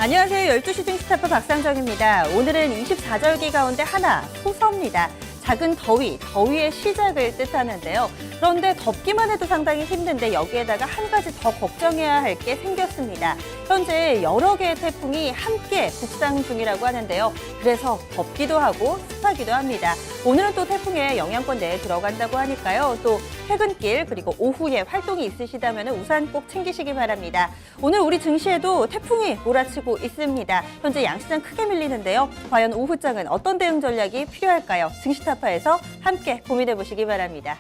안녕하세요. 12시 증시타파 박상정입니다. 오늘은 24절기 가운데 하나, 소서입니다. 작은 더위의 시작을 뜻하는데요. 그런데 덥기만 해도 상당히 힘든데 여기에다가 한 가지 더 걱정해야 할 게 생겼습니다. 현재 여러 개의 태풍이 함께 북상 중이라고 하는데요. 그래서 덥기도 하고 습하기도 합니다. 오늘은 또 태풍의 영향권 내에 들어간다고 하니까요. 또 퇴근길 그리고 오후에 활동이 있으시다면 우산 꼭 챙기시기 바랍니다. 오늘 우리 증시에도 태풍이 몰아치고 있습니다. 현재 양시장 크게 밀리는데요. 과연 오후장은 어떤 대응 전략이 필요할까요? 증시타파에서 함께 고민해 보시기 바랍니다.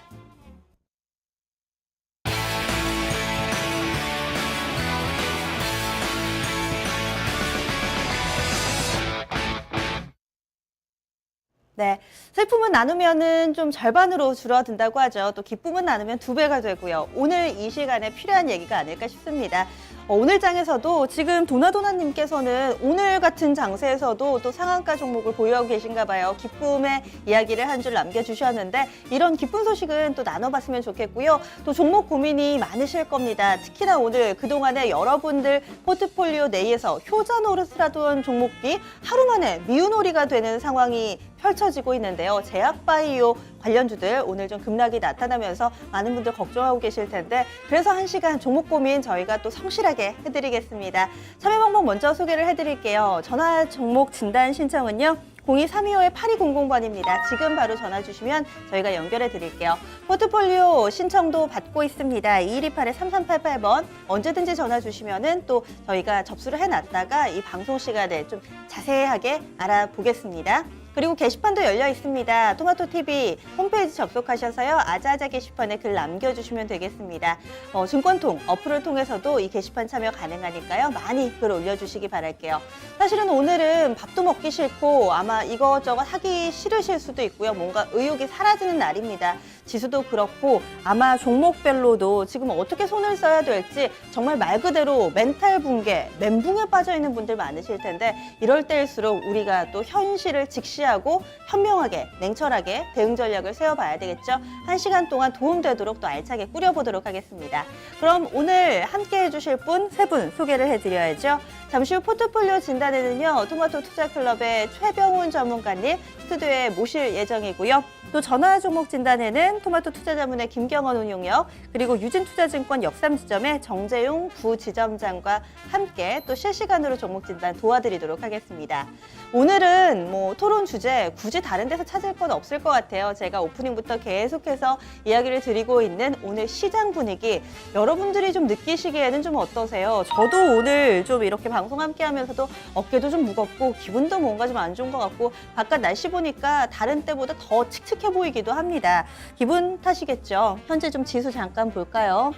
네, 슬픔은 나누면은 좀 절반으로 줄어든다고 하죠. 또 기쁨은 나누면 2배가 되고요. 오늘 이 시간에 필요한 얘기가 아닐까 싶습니다. 오늘 장에서도 지금 도나도나님께서는 오늘 같은 장세에서도 또 상한가 종목을 보유하고 계신가 봐요. 기쁨의 이야기를 한 줄 남겨주셨는데 이런 기쁜 소식은 또 나눠봤으면 좋겠고요. 또 종목 고민이 많으실 겁니다. 특히나 오늘 그동안에 여러분들 포트폴리오 내에서 효자 노릇하던 종목이 하루 만에 미운오리가 되는 상황이 펼쳐지고 있는데요. 제약바이오 관련주들 오늘 좀 급락이 나타나면서 많은 분들 걱정하고 계실 텐데 그래서 1시간 종목 고민 저희가 또 성실하게 해드리겠습니다. 참여 방법 먼저 소개를 해드릴게요. 전화 종목 진단 신청은요. 0232-8200번입니다. 지금 바로 전화 주시면 저희가 연결해 드릴게요. 포트폴리오 신청도 받고 있습니다. 2128-3388번 언제든지 전화 주시면은 또 저희가 접수를 해놨다가 이 방송 시간에 좀 자세하게 알아보겠습니다. 그리고 게시판도 열려 있습니다. 토마토TV 홈페이지 접속하셔서요. 아자아자 게시판에 글 남겨주시면 되겠습니다. 증권통 어플을 통해서도 이 게시판 참여 가능하니까요. 많이 글 올려주시기 바랄게요. 사실은 오늘은 밥도 먹기 싫고 아마 이것저것 하기 싫으실 수도 있고요. 뭔가 의욕이 사라지는 날입니다. 지수도 그렇고 아마 종목별로도 지금 어떻게 손을 써야 될지 정말 말 그대로 멘탈 붕괴, 멘붕에 빠져 있는 분들 많으실 텐데 이럴 때일수록 우리가 또 현실을 직시하고 현명하게, 냉철하게 대응 전략을 세워봐야 되겠죠. 1시간 동안 도움되도록 또 알차게 꾸려보도록 하겠습니다. 그럼 오늘 함께 해주실 분 3분 소개를 해드려야죠. 잠시 후 포트폴리오 진단에는요. 토마토 투자클럽의 최병훈 전문가님 스튜디오에 모실 예정이고요. 또 전화 종목 진단에는 토마토 투자자문의 김경원 운용역 그리고 유진투자증권 역삼지점의 정재용 부지점장과 함께 또 실시간으로 종목 진단 도와드리도록 하겠습니다. 오늘은 토론 주제 굳이 다른 데서 찾을 건 없을 것 같아요. 제가 오프닝부터 계속해서 이야기를 드리고 있는 오늘 시장 분위기 여러분들이 좀 느끼시기에는 좀 어떠세요? 저도 오늘 좀 이렇게 방송 함께 하면서도 어깨도 좀 무겁고 기분도 뭔가 좀 안 좋은 것 같고 바깥 날씨 보니까 다른 때보다 더 칙칙해 보이기도 합니다. 기분 탓이겠죠. 현재 좀 지수 잠깐 볼까요?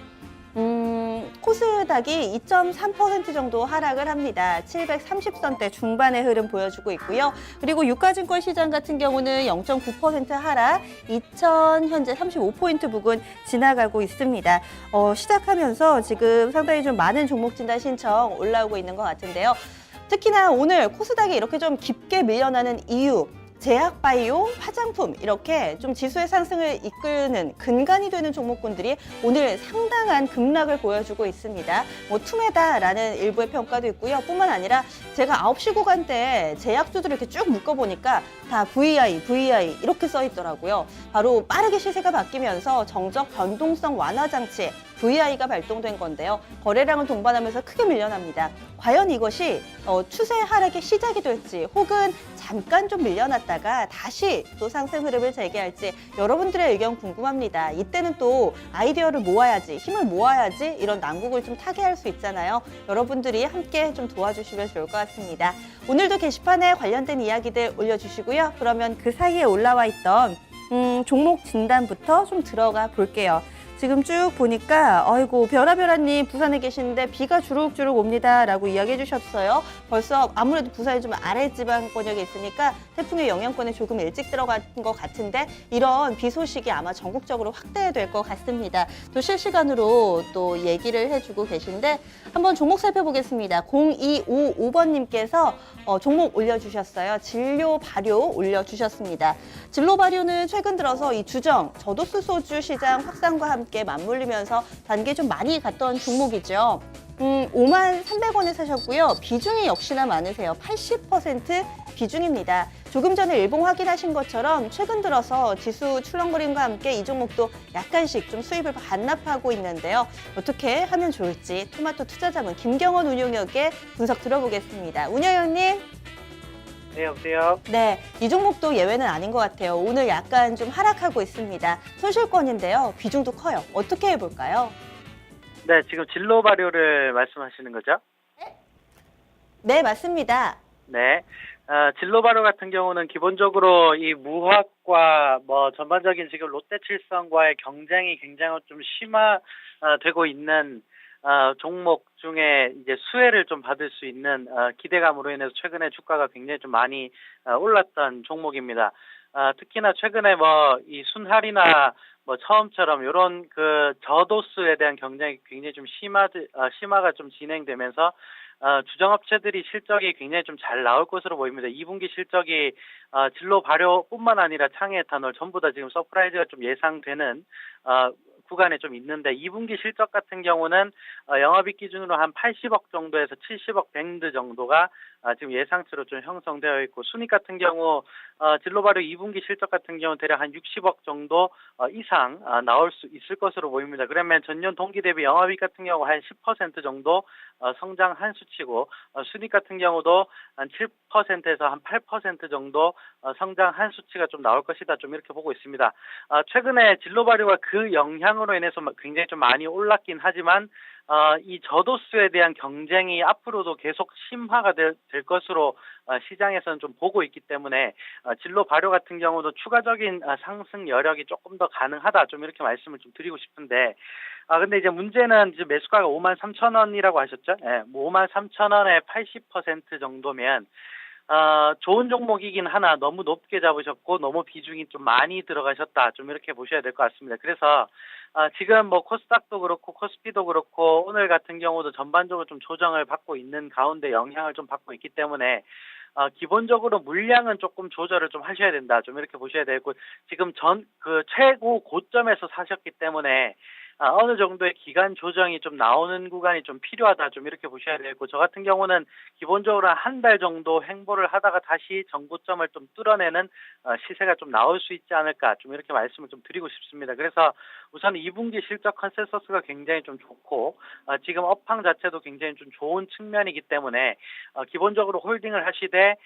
코스닥이 2.3% 정도 하락을 합니다. 730선대 중반의 흐름 보여주고 있고요. 그리고 유가증권 시장 같은 경우는 0.9% 하락, 2000 현재 35포인트 부근 지나가고 있습니다. 시작하면서 지금 상당히 좀 많은 종목 진단 신청 올라오고 있는 것 같은데요. 특히나 오늘 코스닥이 이렇게 좀 깊게 밀려나는 이유, 제약바이오, 화장품 이렇게 좀 지수의 상승을 이끄는 근간이 되는 종목군들이 오늘 상당한 급락을 보여주고 있습니다. 투매다라는 일부의 평가도 있고요. 뿐만 아니라 제가 9시 구간대 제약주들을 이렇게 쭉 묶어보니까 다 VI 이렇게 써 있더라고요. 바로 빠르게 시세가 바뀌면서 정적 변동성 완화 장치 VI가 발동된 건데요. 거래량을 동반하면서 크게 밀려납니다. 과연 이것이 추세 하락의 시작이 될지 혹은 잠깐 좀 밀려났다가 다시 또 상승 흐름을 재개할지 여러분들의 의견 궁금합니다. 이때는 또 아이디어를 모아야지, 힘을 모아야지 이런 난국을 좀 타개할 수 있잖아요. 여러분들이 함께 좀 도와주시면 좋을 것 같습니다. 오늘도 게시판에 관련된 이야기들 올려주시고요. 그러면 그 사이에 올라와 있던 종목 진단부터 좀 들어가 볼게요. 지금 쭉 보니까 아이고 별아별아님 부산에 계시는데 비가 주룩주룩 옵니다 라고 이야기해 주셨어요. 벌써 아무래도 부산이 좀 아래지방권역에 있으니까 태풍의 영향권에 조금 일찍 들어간 것 같은데 이런 비 소식이 아마 전국적으로 확대될 것 같습니다. 또 실시간으로 또 얘기를 해주고 계신데 한번 종목 살펴보겠습니다. 0255번님께서 종목 올려주셨어요. 진료 발효 올려주셨습니다. 진로 발효는 최근 들어서 이 주정, 저도수 소주 시장 확산과 함께 맞물리면서 단계 좀 많이 갔던 종목이죠. 53,300원에 사셨고요. 비중이 역시나 많으세요. 80% 비중입니다. 조금 전에 일봉 확인하신 것처럼 최근 들어서 지수 출렁거림과 함께 이 종목도 약간씩 좀 수입을 반납하고 있는데요. 어떻게 하면 좋을지 토마토 투자자문 김경원 운용역의 분석 들어보겠습니다. 운영위원님. 네, 여보세요? 네, 이 종목도 예외는 아닌 것 같아요. 오늘 약간 좀 하락하고 있습니다. 손실권인데요. 비중도 커요. 어떻게 해볼까요? 네, 지금 진로 발효를 말씀하시는 거죠? 네, 맞습니다. 네. 진로 발효 같은 경우는 기본적으로 이 무화과 전반적인 지금 롯데칠성과의 경쟁이 굉장히 좀 심화되고 있는 종목 중에 이제 수혜를 좀 받을 수 있는 기대감으로 인해서 최근에 주가가 굉장히 좀 많이 올랐던 종목입니다. 특히나 최근에 이 순할이나 처음처럼 이런 그 저도수에 대한 경쟁이 굉장히 좀 심화가 좀 진행되면서 주정업체들이 실적이 굉장히 좀 잘 나올 것으로 보입니다. 2분기 실적이 진로 발효뿐만 아니라 창해에탄올 전부 다 지금 서프라이즈가 좀 예상되는 구간에 좀 있는데 2분기 실적 같은 경우는 영업이익 기준으로 한 80억 정도에서 70억 밴드 정도가 지금 예상치로 좀 형성되어 있고 순이익 같은 경우 진로 발효 2분기 실적 같은 경우 대략 한 60억 정도 이상 나올 수 있을 것으로 보입니다. 그러면 전년 동기 대비 영업이익 같은 경우 한 10% 정도 성장한 수치고 순이익 같은 경우도 한 7%에서 한 8% 정도 성장한 수치가 좀 나올 것이다. 좀 이렇게 보고 있습니다. 최근에 진로 발효가 그 영향으로 인해서 굉장히 좀 많이 올랐긴 하지만 이 저도수에 대한 경쟁이 앞으로도 계속 심화가 될 것으로 시장에서는 좀 보고 있기 때문에 진로 발효 같은 경우도 추가적인 상승 여력이 조금 더 가능하다. 좀 이렇게 말씀을 좀 드리고 싶은데 근데 이제 문제는 이제 매수가가 53,000원이라고 하셨죠? 예, 53,000원에 80% 정도면 좋은 종목이긴 하나 너무 높게 잡으셨고 너무 비중이 좀 많이 들어가셨다. 좀 이렇게 보셔야 될 것 같습니다. 그래서 지금 코스닥도 그렇고 코스피도 그렇고 오늘 같은 경우도 전반적으로 좀 조정을 받고 있는 가운데 영향을 좀 받고 있기 때문에 기본적으로 물량은 조금 조절을 좀 하셔야 된다. 좀 이렇게 보셔야 되고 지금 그 최고 고점에서 사셨기 때문에 어느 정도의 기간 조정이 좀 나오는 구간이 좀 필요하다. 좀 이렇게 보셔야 되고 저 같은 경우는 기본적으로 한 달 정도 행보를 하다가 다시 정고점을 좀 뚫어내는 시세가 좀 나올 수 있지 않을까. 좀 이렇게 말씀을 좀 드리고 싶습니다. 그래서 우선 2분기 실적 컨센서스가 굉장히 좀 좋고 지금 업황 자체도 굉장히 좀 좋은 측면이기 때문에 기본적으로 홀딩을 하시되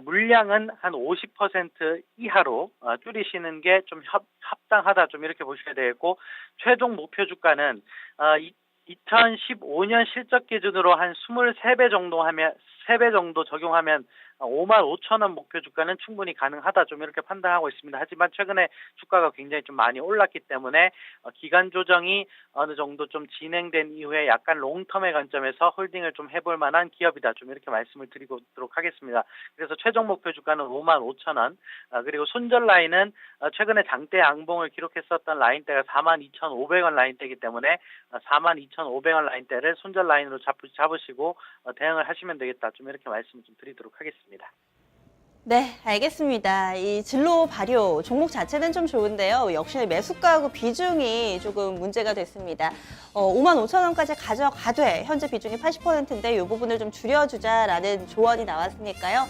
물량은 한 50% 이하로 줄이시는 게 좀 합당하다. 좀 이렇게 보셔야 되겠고 최종 목표 주가는 2015년 실적 기준으로 한 23배 정도 적용하면 55,000원 목표 주가는 충분히 가능하다. 좀 이렇게 판단하고 있습니다. 하지만 최근에 주가가 굉장히 좀 많이 올랐기 때문에 기간 조정이 어느 정도 좀 진행된 이후에 약간 롱텀의 관점에서 홀딩을 좀 해볼 만한 기업이다. 좀 이렇게 말씀을 드리도록 하겠습니다. 그래서 최종 목표 주가는 55,000원 그리고 손절 라인은 최근에 장대 양봉을 기록했었던 라인대가 42,500원 라인대이기 때문에 42,500원 라인대를 손절 라인으로 잡으시고 대응을 하시면 되겠다. 좀 이렇게 말씀을 좀 드리도록 하겠습니다. 네, 알겠습니다. 이 진로 발효 종목 자체는 좀 좋은데요. 역시 매수가하고 비중이 조금 문제가 됐습니다. 55,000원까지 가져가되 현재 비중이 80%인데 이 부분을 좀 줄여주자라는 조언이 나왔으니까요.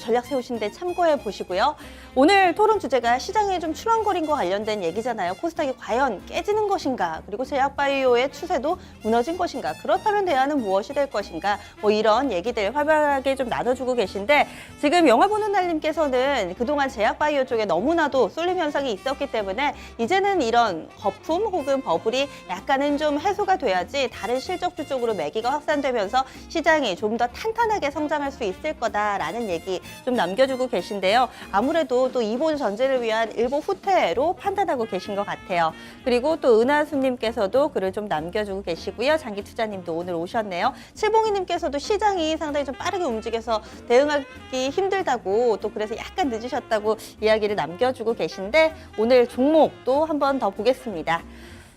전략 세우신데 참고해 보시고요. 오늘 토론 주제가 시장에 좀 출렁거림과 관련된 얘기잖아요. 코스닥이 과연 깨지는 것인가? 그리고 제약바이오의 추세도 무너진 것인가? 그렇다면 대안은 무엇이 될 것인가? 이런 얘기들 활발하게 좀 나눠주고 계신데 지금 영화 보는 날님께서는 그동안 제약바이오 쪽에 너무나도 쏠림 현상이 있었기 때문에 이제는 이런 거품 혹은 버블이 약간은 좀 해소가 돼야지 다른 실적주 쪽으로 매기가 확산되면서 시장이 좀 더 탄탄하게 성장할 수 있을 거다라는 얘기 좀 남겨주고 계신데요. 아무래도 또 이보 전제를 위한 일보 후퇴로 판단하고 계신 것 같아요. 그리고 또 은하수님께서도 글을 좀 남겨주고 계시고요. 장기투자님도 오늘 오셨네요. 칠봉이님께서도 시장이 상당히 좀 빠르게 움직여서 대응하기 힘들다고 또 그래서 약간 늦으셨다고 이야기를 남겨주고 계신데 오늘 종목도 한번 더 보겠습니다.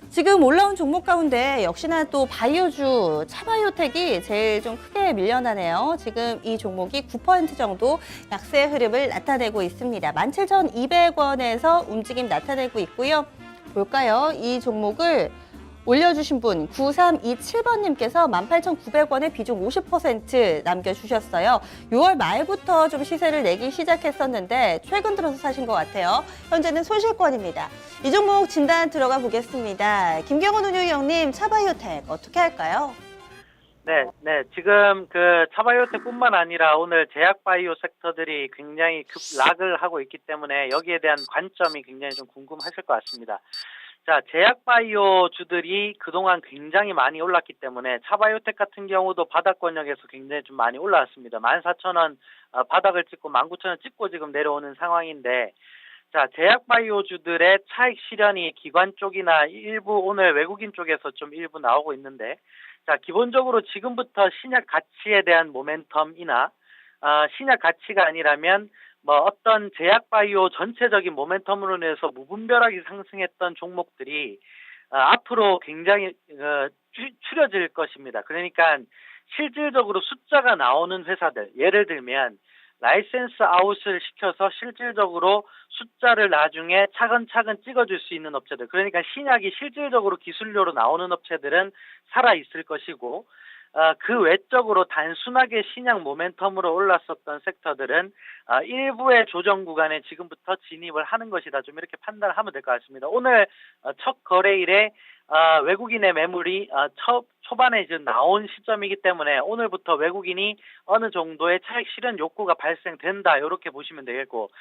지금 올라온 종목 가운데 역시나 또 바이오주 차바이오텍이 제일 좀 크게 밀려나네요. 지금 이 종목이 9% 정도 약세 흐름을 나타내고 있습니다. 17,200원에서 움직임 나타내고 있고요. 볼까요? 이 종목을 올려주신 분 9327번님께서 18,900원에 비중 50% 남겨주셨어요. 6월 말부터 좀 시세를 내기 시작했었는데 최근 들어서 사신 것 같아요. 현재는 손실권입니다. 이 종목 진단 들어가 보겠습니다. 김경원 운용위원님, 차바이오텍 어떻게 할까요? 네, 네. 지금 그 차바이오텍뿐만 아니라 오늘 제약바이오 섹터들이 굉장히 급락을 하고 있기 때문에 여기에 대한 관점이 굉장히 좀 궁금하실 것 같습니다. 자, 제약바이오주들이 그동안 굉장히 많이 올랐기 때문에 차바이오텍 같은 경우도 바닥권역에서 굉장히 좀 많이 올라왔습니다. 14,000원 바닥을 찍고 19,000원 찍고 지금 내려오는 상황인데, 자, 제약바이오주들의 차익 실현이 기관 쪽이나 일부 오늘 외국인 쪽에서 좀 일부 나오고 있는데, 자, 기본적으로 지금부터 신약 가치에 대한 모멘텀이나 신약 가치가 아니라면 뭐 어떤 제약바이오 전체적인 모멘텀으로 인해서 무분별하게 상승했던 종목들이 앞으로 굉장히 추려질 것입니다. 그러니까 실질적으로 숫자가 나오는 회사들, 예를 들면 라이센스 아웃을 시켜서 실질적으로 숫자를 나중에 차근차근 찍어줄 수 있는 업체들, 그러니까 신약이 실질적으로 기술료로 나오는 업체들은 살아있을 것이고, 그 외적으로 단순하게 신약 모멘텀으로 올랐었던 sektor들은 일부의 조정 구간에 지금부터 진입을 하는 것이다. 좀 이렇게 판단을 하면 될 것 같습니다. 오늘 첫 거래일에 외국인의 매물이 초반에 이제 나온 시점이기 때문에 오늘부터 외국인이 어느 정도의 차익 실현 욕구가 발생된다. 이렇게 보시면 되겠고,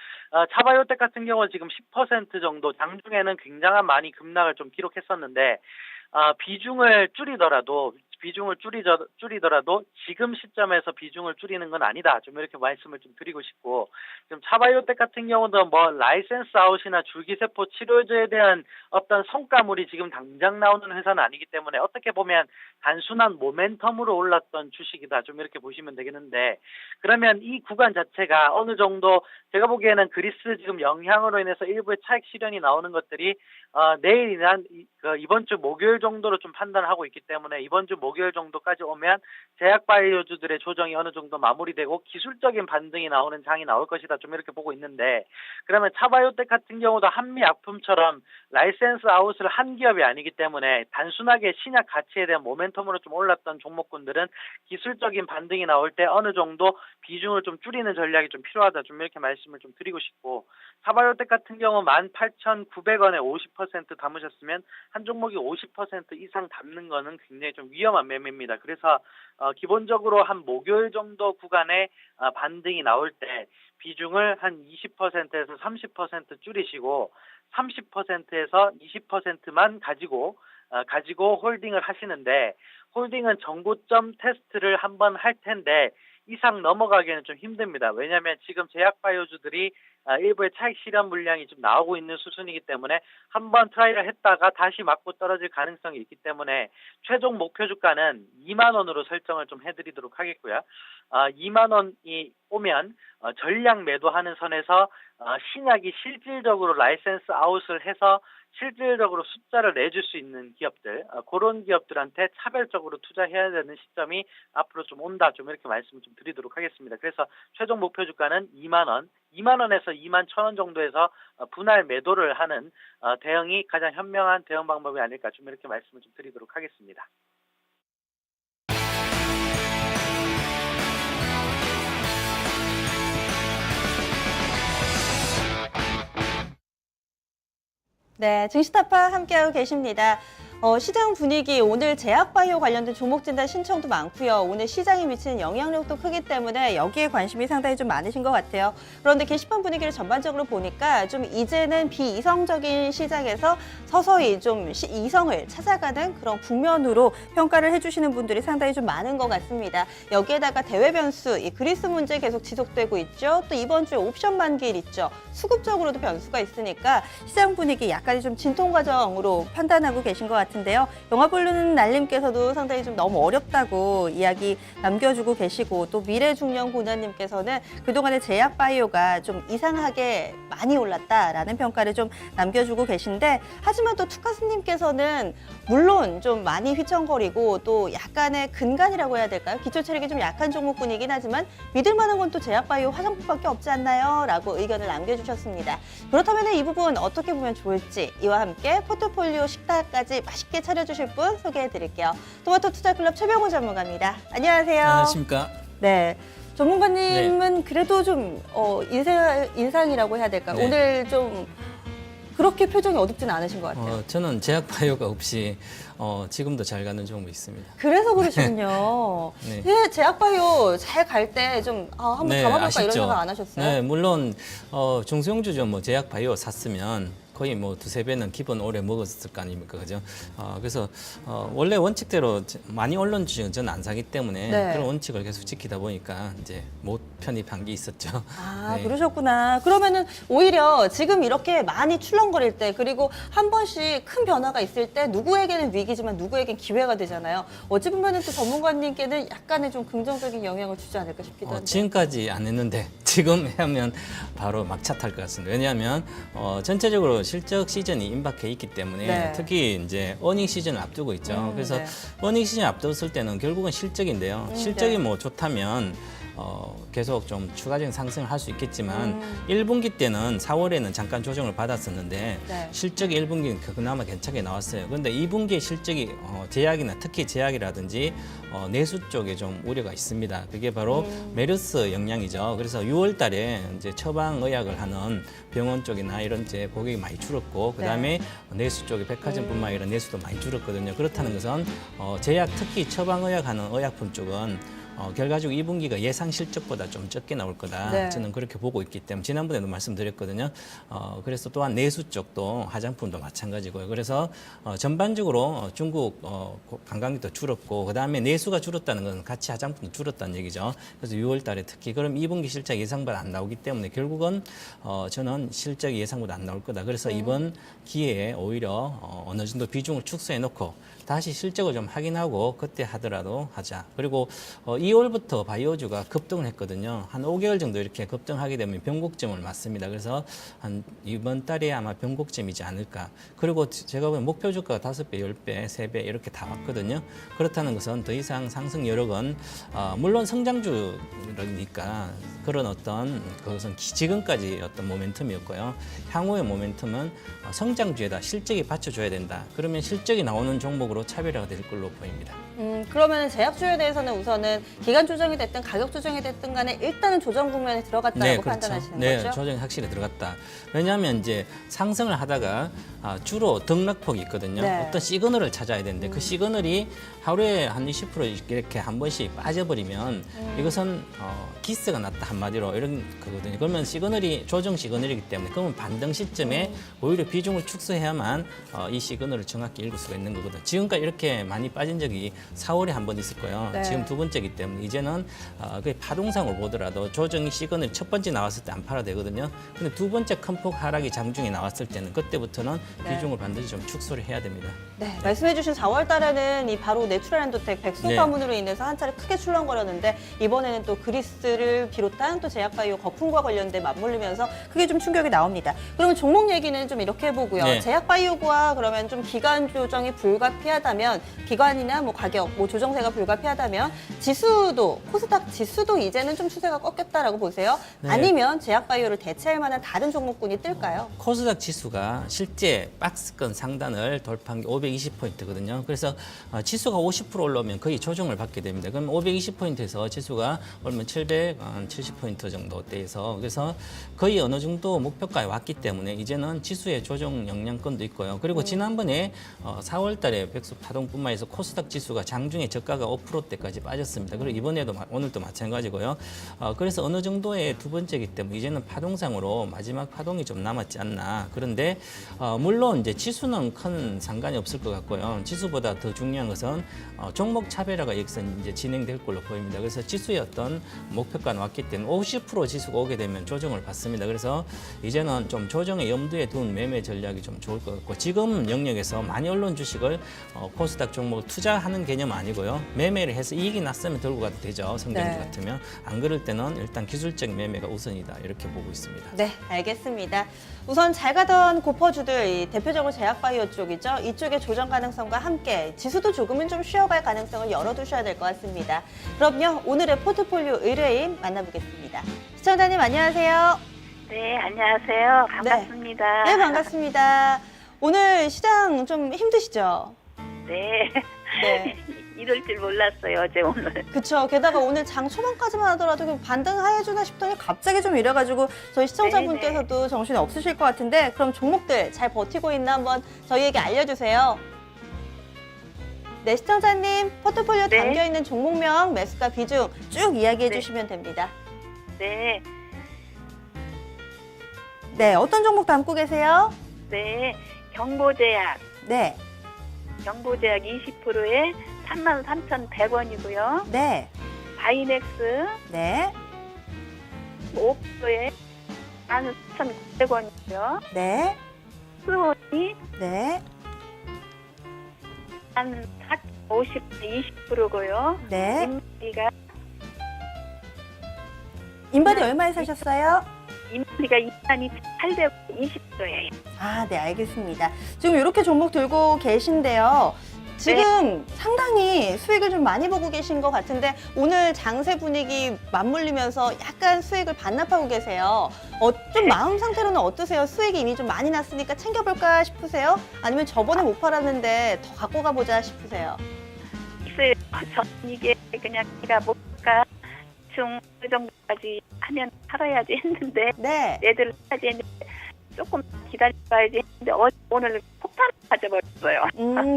차바이오텍 같은 경우는 지금 10% 정도 장중에는 굉장한 많이 급락을 좀 기록했었는데, 비중을 줄이더라도 지금 시점에서 비중을 줄이는 건 아니다. 좀 이렇게 말씀을 좀 드리고 싶고, 지금 차바이오텍 같은 경우도 뭐 라이센스 아웃이나 줄기세포 치료제에 대한 어떤 성과물이 지금 당장 나오는 회사는 아니기 때문에 어떻게 보면 단순한 모멘텀으로 올랐던 주식이다. 좀 이렇게 보시면 되겠는데, 그러면 이 구간 자체가 어느 정도 제가 보기에는 그리스 지금 영향으로 인해서 일부의 차익 실현이 나오는 것들이 내일이나 이번 주 목요일 정도로 좀 판단을 하고 있기 때문에 이번 주 목요일 정도까지 오면 제약바이오주들의 조정이 어느 정도 마무리되고 기술적인 반등이 나오는 장이 나올 것이다. 좀 이렇게 보고 있는데, 그러면 차바이오텍 같은 경우도 한미약품처럼 라이센스 아웃을 한 기업이 아니기 때문에 단순하게 신약 가치에 대한 모멘텀으로 좀 올랐던 종목군들은 기술적인 반등이 나올 때 어느 정도 비중을 좀 줄이는 전략이 좀 필요하다. 좀 이렇게 말씀을 좀 드리고 싶고, 차바이오텍 같은 경우 18,900원에 50% 담으셨으면 한 종목이 50% 이상 담는 거는 굉장히 좀 위험한 매매입니다. 그래서 기본적으로 한 목요일 정도 구간에 반등이 나올 때 비중을 한 20%에서 30% 줄이시고 30%에서 20%만 가지고 홀딩을 하시는데, 홀딩은 정고점 테스트를 한번 할 텐데 이상 넘어가기에는 좀 힘듭니다. 왜냐하면 지금 제약바이오주들이 일부의 차익 실현 물량이 좀 나오고 있는 수준이기 때문에 한번 트라이를 했다가 다시 맞고 떨어질 가능성이 있기 때문에 최종 목표 주가는 2만 원으로 설정을 좀 해드리도록 하겠고요. 2만 원이 오면 전량 매도하는 선에서 신약이 실질적으로 라이센스 아웃을 해서 실질적으로 숫자를 내줄 수 있는 기업들, 그런 기업들한테 차별적으로 투자해야 되는 시점이 앞으로 좀 온다. 좀 이렇게 말씀을 좀 드리도록 하겠습니다. 그래서 최종 목표 주가는 2만 원, 2만 원에서 2만 1,000원 정도에서 분할 매도를 하는 대응이 가장 현명한 대응 방법이 아닐까. 좀 이렇게 말씀을 좀 드리도록 하겠습니다. 네, 증시타파 함께하고 계십니다. 시장 분위기, 오늘 제약바이오 관련된 종목 진단 신청도 많고요. 오늘 시장에 미치는 영향력도 크기 때문에 여기에 관심이 상당히 좀 많으신 것 같아요. 그런데 게시판 분위기를 전반적으로 보니까 좀 이제는 비이성적인 시장에서 서서히 좀 이성을 찾아가는 그런 국면으로 평가를 해주시는 분들이 상당히 좀 많은 것 같습니다. 여기에다가 대외 변수, 이 그리스 문제 계속 지속되고 있죠. 또 이번 주에 옵션 만기일 있죠. 수급적으로도 변수가 있으니까 시장 분위기 약간의 좀 진통 과정으로 판단하고 계신 것 같아요. 인데요. 영화 보는 날님께서도 상당히 좀 너무 어렵다고 이야기 남겨주고 계시고, 또 미래중년 고년님께서는 그동안의 제약바이오가 좀 이상하게 많이 올랐다라는 평가를 좀 남겨주고 계신데, 하지만 또 투카스님께서는 물론 좀 많이 휘청거리고 또 약간의 근간이라고 해야 될까요? 기초체력이 좀 약한 종목군이긴 하지만 믿을 만한 건 또 제약바이오 화장품밖에 없지 않나요? 라고 의견을 남겨주셨습니다. 그렇다면 이 부분 어떻게 보면 좋을지, 이와 함께 포트폴리오 식탁까지 맛있게 차려주실 분 소개해드릴게요. 토마토 투자클럽 최병호 전문가입니다. 안녕하세요. 안녕하십니까. 네. 전문가님은 그래도 좀 인상이라고 해야 될까? 네. 오늘 좀 그렇게 표정이 어둡지는 않으신 것 같아요. 저는 제약 바이오가 없이 지금도 잘 가는 종목 있습니다. 그래서 그러시군요. 네. 네, 제약바이오 잘 갈 때 좀 한번 네, 담아볼까 이런 아쉽죠. 생각 안 하셨어요? 네, 물론 중소형주죠. 뭐 제약 바이오 샀으면 거의 뭐 두세 배는 기본 오래 먹었을 거 아닙니까, 그죠? 그래서 원래 원칙대로 많이 언론 주식은 저는 안 사기 때문에 네. 그런 원칙을 계속 지키다 보니까 이제 못 편입한 게 있었죠. 아, 네. 그러셨구나. 그러면은 오히려 지금 이렇게 많이 출렁거릴 때 그리고 한 번씩 큰 변화가 있을 때 누구에게는 위기지만 누구에겐 기회가 되잖아요. 어찌 보면은 또 전문가님께는 약간의 좀 긍정적인 영향을 주지 않을까 싶기도 한데. 지금까지 안 했는데 지금 하면 바로 막차 탈 것 같습니다. 왜냐하면 전체적으로 실적 시즌이 임박해 있기 때문에 네. 특히 이제 어닝 시즌을 앞두고 있죠. 그래서 네. 어닝 시즌 앞뒀을 때는 결국은 실적인데요. 실적이 네. 뭐 좋다면 계속 좀 추가적인 상승을 할 수 있겠지만 1분기 때는 4월에는 잠깐 조정을 받았었는데 네. 실적이 1분기는 그나마 괜찮게 나왔어요. 그런데 2분기에 실적이 제약이나 특히 제약이라든지 내수 쪽에 좀 우려가 있습니다. 그게 바로 메르스 영향이죠. 그래서 6월 달에 이제 처방 의약을 하는 병원 쪽이나 이런 이제 고객이 많이 줄었고 그다음에 내수 쪽에 백화점뿐만 아니라 내수도 많이 줄었거든요. 그렇다는 것은 제약 특히 처방 의약하는 의약품 쪽은 결과적으로 2분기가 예상 실적보다 좀 적게 나올 거다. 네. 저는 그렇게 보고 있기 때문에 지난번에도 말씀드렸거든요. 그래서 또한 내수 쪽도 화장품도 마찬가지고요. 그래서 전반적으로 중국 관광객도 줄었고 그다음에 내수가 줄었다는 건 같이 화장품도 줄었다는 얘기죠. 그래서 6월 달에 특히 그럼 2분기 실적 예상보다 안 나오기 때문에 결국은 저는 실적이 예상보다 안 나올 거다. 그래서 이번 기회에 오히려 어느 정도 비중을 축소해 놓고 다시 실적을 좀 확인하고 그때 하더라도 하자. 그리고 2월부터 바이오주가 급등을 했거든요. 한 5개월 정도 이렇게 급등하게 되면 변곡점을 맞습니다. 그래서 한 이번 달에 아마 변곡점이지 않을까. 그리고 제가 보면 목표 주가가 5배, 10배, 3배 이렇게 다 왔거든요. 그렇다는 것은 더 이상 상승 여력은 물론 성장주니까 그런 어떤 그것은 지금까지 어떤 모멘텀이었고요. 향후의 모멘텀은 성장주에다 실적이 받쳐줘야 된다. 그러면 실적이 나오는 종목으로 차별화가 될 걸로 보입니다. 그러면 제약주에 대해서는 우선은 기간 조정이 됐든 가격 조정이 됐든 간에 일단은 조정 국면에 들어갔다고 판단하시는 네, 거죠? 조정이 확실히 들어갔다. 왜냐하면 이제 상승을 하다가 주로 등락폭이 있거든요. 네. 어떤 시그널을 찾아야 되는데 그 시그널이 하루에 한 20% 이렇게 한 번씩 빠져버리면 이것은 기스가 났다 한마디로 이런 거거든요. 그러면 시그널이 조정 시그널이기 때문에 그러면 반등 시점에 오히려 비중을 축소해야만 이 시그널을 정확히 읽을 수가 있는 거거든요. 지금까지 이렇게 많이 빠진 적이 4월에 한 번 있을 거예요. 네. 지금 두 번째이기 때문에 이제는 그 파동상으로 보더라도 조정 시그널 첫 번째 나왔을 때 안 팔아도 되거든요. 근데 두 번째 큰 폭 하락이 장중에 나왔을 때는 그때부터는 네. 비중을 반드시 좀 축소를 해야 됩니다. 네, 말씀해주신 4월 달에는 이 바로 내추럴 엔도텍 백소 네. 가문으로 인해서 한 차례 크게 출렁거렸는데 이번에는 또 그리스를 비롯한 또 제약바이오 거품과 관련된 맞물리면서 그게 좀 충격이 나옵니다. 그러면 종목 얘기는 좀 이렇게 해보고요. 네. 제약바이오가 그러면 좀 기간 조정이 불가피하다면 기간이나 뭐 가격, 뭐 조정세가 불가피하다면 지수도 코스닥 지수도 이제는 좀 추세가 꺾였다라고 보세요. 네. 아니면 제약바이오를 대체할 만한 다른 종목군이 뜰까요? 코스닥 지수가 실제 박스권 상단을 돌파한 게 520포인트거든요. 그래서 지수가 50% 올라오면 거의 조정을 받게 됩니다. 그럼 520포인트에서 지수가 오르면 770포인트 정도 돼서 그래서 거의 어느 정도 목표가에 왔기 때문에 이제는 지수의 조정 영향권도 있고요. 그리고 지난번에 4월 달에 백수 파동뿐만 아니라 코스닥 지수가 장중에 저가가 5%대까지 빠졌습니다. 그리고 이번에도 오늘도 마찬가지고요. 그래서 어느 정도의 두 번째이기 때문에 이제는 파동상으로 마지막 파동이 좀 남았지 않나. 그런데 물론 이제 지수는 큰 상관이 없을 것 같고요. 지수보다 더 중요한 것은 종목 차별화가 여기서 이제 진행될 걸로 보입니다. 그래서 지수의 어떤 목표가 나왔기 때문에 50% 지수가 오게 되면 조정을 받습니다. 그래서 이제는 좀 조정의 염두에 둔 매매 전략이 좀 좋을 것 같고 지금 영역에서 많이 언론 주식을 코스닥 종목을 투자하는 개념 아니고요. 매매를 해서 이익이 났으면 들고 가도 되죠. 성장주 네. 같으면. 안 그럴 때는 일단 기술적 매매가 우선이다. 이렇게 보고 있습니다. 네, 알겠습니다. 우선 잘 가던 고퍼주들, 이 대표적으로 제약바이오 쪽이죠. 이쪽의 조정 가능성과 함께 지수도 조금은 좀 쉬어갈 가능성을 열어두셔야 될 것 같습니다. 그럼요, 오늘의 포트폴리오 의뢰인 만나보겠습니다. 시청자님 안녕하세요. 네, 안녕하세요. 반갑습니다. 네, 반갑습니다. 오늘 시장 좀 힘드시죠? 네. 네. 이럴 줄 몰랐어요, 어제 오늘. 그쵸. 게다가 오늘 장 초반까지만 하더라도 그 반등하여주나 싶더니 갑자기 좀 이래가지고 저희 시청자분께서도 정신이 없으실 것 같은데 그럼 종목들 잘 버티고 있나 한번 저희에게 알려주세요. 네, 시청자님 포트폴리오 네. 담겨있는 종목명, 매수가 비중 쭉 이야기해 네. 주시면 됩니다. 네. 네, 어떤 종목 담고 계세요? 네. 경보제약. 네, 경보제약 20%에 33,100원이고요. 네, 바이넥스 네, 5%에 14,900원이고요. 네, 수온이 네, 한 450, 20%고요. 네. 인비가 인바디 얼마에 사셨어요? 22,820%예요. 아, 네, 알겠습니다. 지금 이렇게 종목 들고 계신데요. 지금 상당히 수익을 좀 많이 보고 계신 것 같은데 오늘 장세 분위기 맞물리면서 약간 수익을 반납하고 계세요. 좀 마음 상태로는 어떠세요? 수익이 이미 좀 많이 났으니까 챙겨볼까 싶으세요? 아니면 저번에 못 팔았는데 더 갖고 가보자 싶으세요? 글쎄요, 저는 이게 그냥 제가 목가 중 그 정도까지 하면 팔아야지 했는데 네. 애들 해야지 했는데 조금 기다려야지 했는데 오늘 폭탄을 가져버렸어요.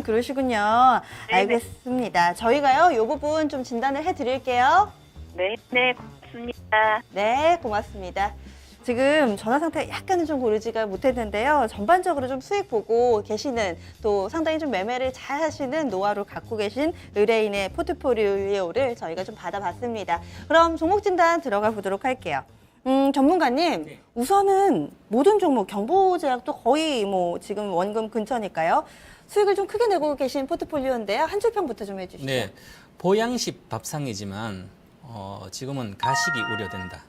그러시군요. 네네. 알겠습니다. 저희가요, 이 부분 좀 진단을 해드릴게요. 네, 네, 고맙습니다. 네, 고맙습니다. 지금 전화 상태가 약간은 좀 고르지가 못했는데요. 전반적으로 좀 수익 보고 계시는 또 상당히 좀 매매를 잘 하시는 노하우를 갖고 계신 의뢰인의 포트폴리오를 저희가 좀 받아봤습니다. 그럼 종목 진단 들어가 보도록 할게요. 전문가님, 네. 우선은 모든 종목, 경보제약도 거의 뭐 지금 원금 근처니까요. 수익을 좀 크게 내고 계신 포트폴리오인데요. 한 줄평부터 좀 해주시죠. 네, 보양식 밥상이지만 지금은 가식이 우려된다.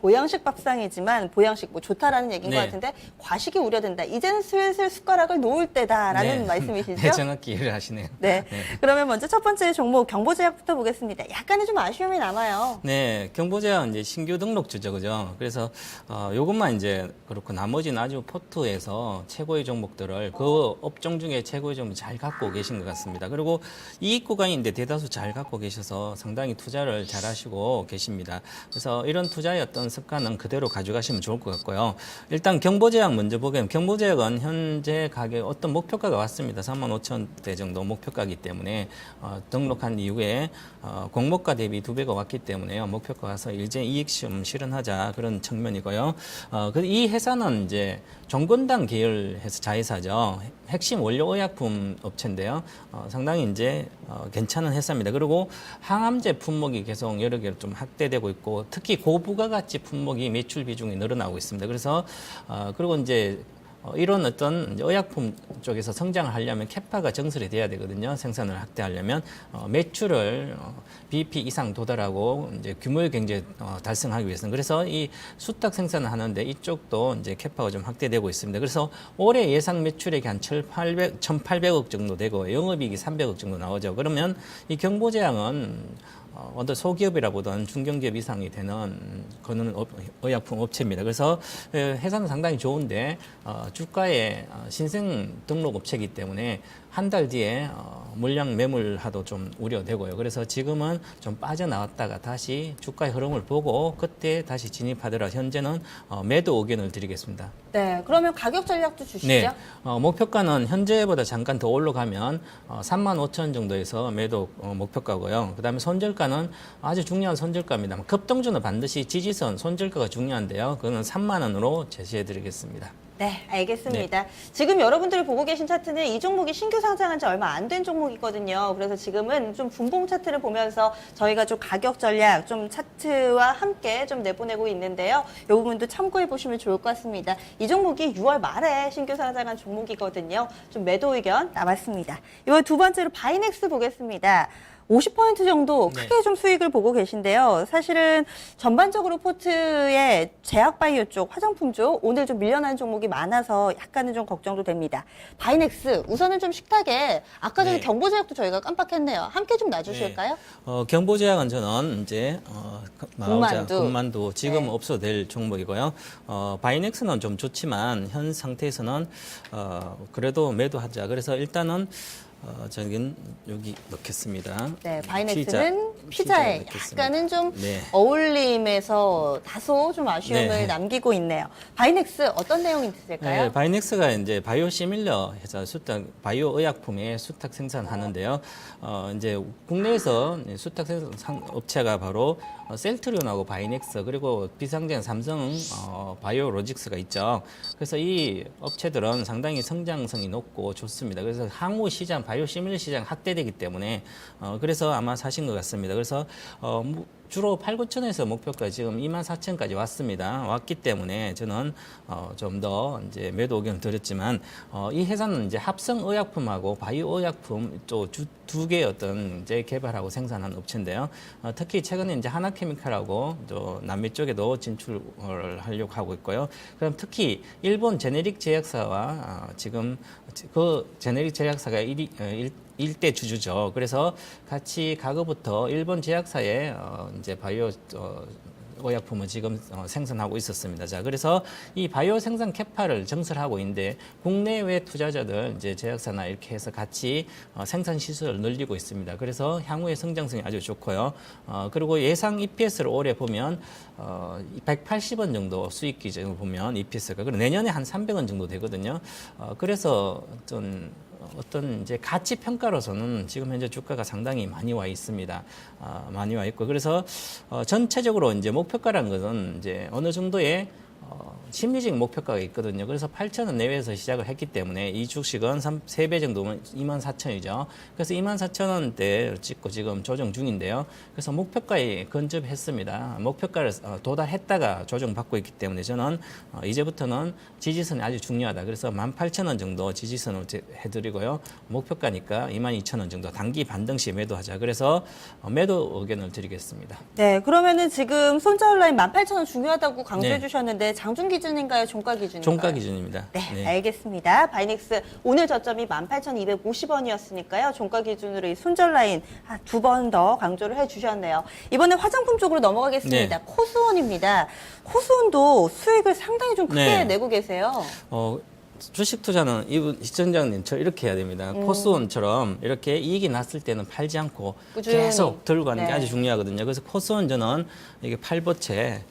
보양식 밥상이지만 보양식 뭐 좋다라는 얘기인 네. 것 같은데 과식이 우려된다. 이제는 슬슬 숟가락을 놓을 때다라는 말씀이시죠? 네, 정확히 이해를 하시네요. 네. 그러면 먼저 첫 번째 종목 경보제약부터 보겠습니다. 약간의 좀 아쉬움이 남아요. 네, 경보제약 이제 신규 등록주죠, 그죠? 그래서 요것만 이제 그렇고 나머지는 아주 포트에서 최고의 종목들을 그 업종 중에 최고의 종목 잘 갖고 계신 것 같습니다. 그리고 이익 구간인데 대다수 잘 갖고 계셔서 상당히 투자를 잘 하시고 계십니다. 그래서 이런 투자의 어떤 습관은 그대로 가져가시면 좋을 것 같고요. 일단 경보제약 먼저 보면 경보제약은 현재 가격 어떤 목표가가 왔습니다. 35,000대 정도 목표가이기 때문에 등록한 이후에 공모가 대비 2배가 왔기 때문에요. 목표가 와서 일제 이익 좀 실현하자 그런 측면이고요. 이 회사는 이제 종건당 계열 자회사죠. 핵심 원료의약품 업체인데요. 상당히 이제 괜찮은 회사입니다. 그리고 항암제 품목이 계속 여러 개로 좀 확대되고 있고 특히 고부가가치 품목이 매출 비중이 늘어나고 있습니다. 그래서 그리고 이제 이런 어떤 의약품 쪽에서 성장을 하려면 캐파가 정설이 돼야 되거든요. 생산을 확대하려면 매출을 BP 이상 도달하고 이제 규모의 경제 달성하기 위해서는 그래서 이 수탁 생산을 하는데 이쪽도 이제 캐파가 좀 확대되고 있습니다. 그래서 올해 예상 매출액이 한 1,800억 정도 되고 영업이익이 300억 정도 나오죠. 그러면 이 경보제약은 어떤 소기업이라보다는 중견기업 이상이 되는 그런 의약품 업체입니다. 그래서 회사는 상당히 좋은데 주가의 신생 등록 업체이기 때문에 한 달 뒤에 물량 매물화도 좀 우려되고요. 그래서 지금은 좀 빠져나왔다가 다시 주가의 흐름을 보고 그때 다시 진입하더라. 현재는 매도 의견을 드리겠습니다. 네, 그러면 가격 전략도 주시죠. 네, 목표가는 현재보다 잠깐 더 올라가면 35,000 정도에서 매도 목표가고요. 그다음에 손절가는 아주 중요한 손절가입니다. 급등주는 반드시 지지선, 손절가가 중요한데요. 그거는 3만 원으로 제시해드리겠습니다. 네, 알겠습니다. 지금 여러분들이 보고 계신 차트는 이 종목이 신규 상장한 지 얼마 안 된 종목이거든요. 그래서 지금은 좀 분봉 차트를 보면서 저희가 좀 가격 전략, 좀 차트와 함께 좀 내보내고 있는데요. 이 부분도 참고해 보시면 좋을 것 같습니다. 이 종목이 6월 말에 신규 상장한 종목이거든요. 좀 매도 의견 남았습니다. 이번 두 번째로 바이넥스 보겠습니다. 50% 정도 크게 좀 수익을 보고 계신데요. 사실은 전반적으로 포트의 제약바이오 쪽, 화장품 쪽 오늘 좀 밀려나는 종목이 많아서 약간은 좀 걱정도 됩니다. 바이넥스 우선은 좀 식탁에 아까 전에 네. 경보제약도 저희가 깜빡했네요. 함께 좀 놔주실까요? 경보제약은 저는 이제 군만두 지금 네. 없어도 될 종목이고요. 바이넥스는 좀 좋지만 현 상태에서는 그래도 매도하자. 그래서 일단은 저는 여기 넣겠습니다. 네, 바이넥스는 피자에 넣겠습니다. 약간은 좀 네. 어울림에서 다소 좀 아쉬움을 네. 남기고 있네요. 바이넥스 어떤 내용이 있을까요? 네, 바이넥스가 이제 바이오 시밀러 회사 수탁 바이오 의약품의 수탁 생산하는데요. 이제 국내에서 수탁 생산 업체가 바로 셀트리온하고 바이넥스 그리고 비상장 삼성 바이오로직스가 있죠. 그래서 이 업체들은 상당히 성장성이 높고 좋습니다. 그래서 향후 시장 바이오 시밀러 시장 확대되기 때문에 그래서 아마 사신 것 같습니다. 그래서 주로 8, 9천에서 목표가 지금 24,000까지 왔습니다. 왔기 때문에 저는 좀 더 이제 매도 의견을 드렸지만 이 회사는 이제 합성 의약품하고 바이오 의약품 또 두 개의 어떤 이제 개발하고 생산하는 업체인데요. 특히 최근에 이제 하나케미칼하고 또 남미 쪽에도 진출을 하려고 하고 있고요. 그럼 특히 일본 제네릭 제약사와 지금 그 제네릭 제약사가 일대 주주죠. 그래서 같이 과거부터 일본 제약사에 이제 바이오 의약품을 지금 생산하고 있었습니다. 자, 그래서 이 바이오 생산 캐파를 증설하고 있는데 국내외 투자자들 이제 제약사나 이렇게 해서 같이 생산 시설을 늘리고 있습니다. 그래서 향후의 성장성이 아주 좋고요. 그리고 예상 EPS를 올해 보면 180원 정도 수익 기준으로 보면 EPS가 그리고 내년에 한 300원 정도 되거든요. 그래서 어떤 이제 가치 평가로서는 지금 현재 주가가 상당히 많이 와 있습니다. 많이 와 있고 그래서 전체적으로 이제 목표가라는 것은 이제 어느 정도의 심리적 목표가가 있거든요. 그래서 8,000원 내외에서 시작을 했기 때문에 이 주식은 3배 정도면 24,000원이죠. 그래서 24,000원대 찍고 지금 조정 중인데요. 그래서 목표가에 근접했습니다. 목표가를 도달했다가 조정받고 있기 때문에 저는 이제부터는 지지선이 아주 중요하다. 그래서 18,000원 정도 지지선을 해드리고요. 목표가니까 22,000원 정도 단기 반등 시 매도하자. 그래서 매도 의견을 드리겠습니다. 네, 그러면은 지금 손절 라인 18,000원 중요하다고 강조해 네. 주셨는데 장중 기준인가요? 종가 기준인가요? 종가 기준입니다. 네, 알겠습니다. 바이넥스 오늘 저점이 18,250원이었으니까요. 종가 기준으로 이 손절 라인 두 번 더 강조를 해주셨네요. 이번에 화장품 쪽으로 넘어가겠습니다. 네. 코스온입니다. 코스온도 수익을 상당히 좀 크게 네. 내고 계세요. 주식 투자는 이분 시청자님처럼 이렇게 해야 됩니다. 코스온처럼 이렇게 이익이 났을 때는 팔지 않고 꾸준히. 계속 들고 가는 게 네. 아주 중요하거든요. 그래서 코스온 저는 이게 팔보채는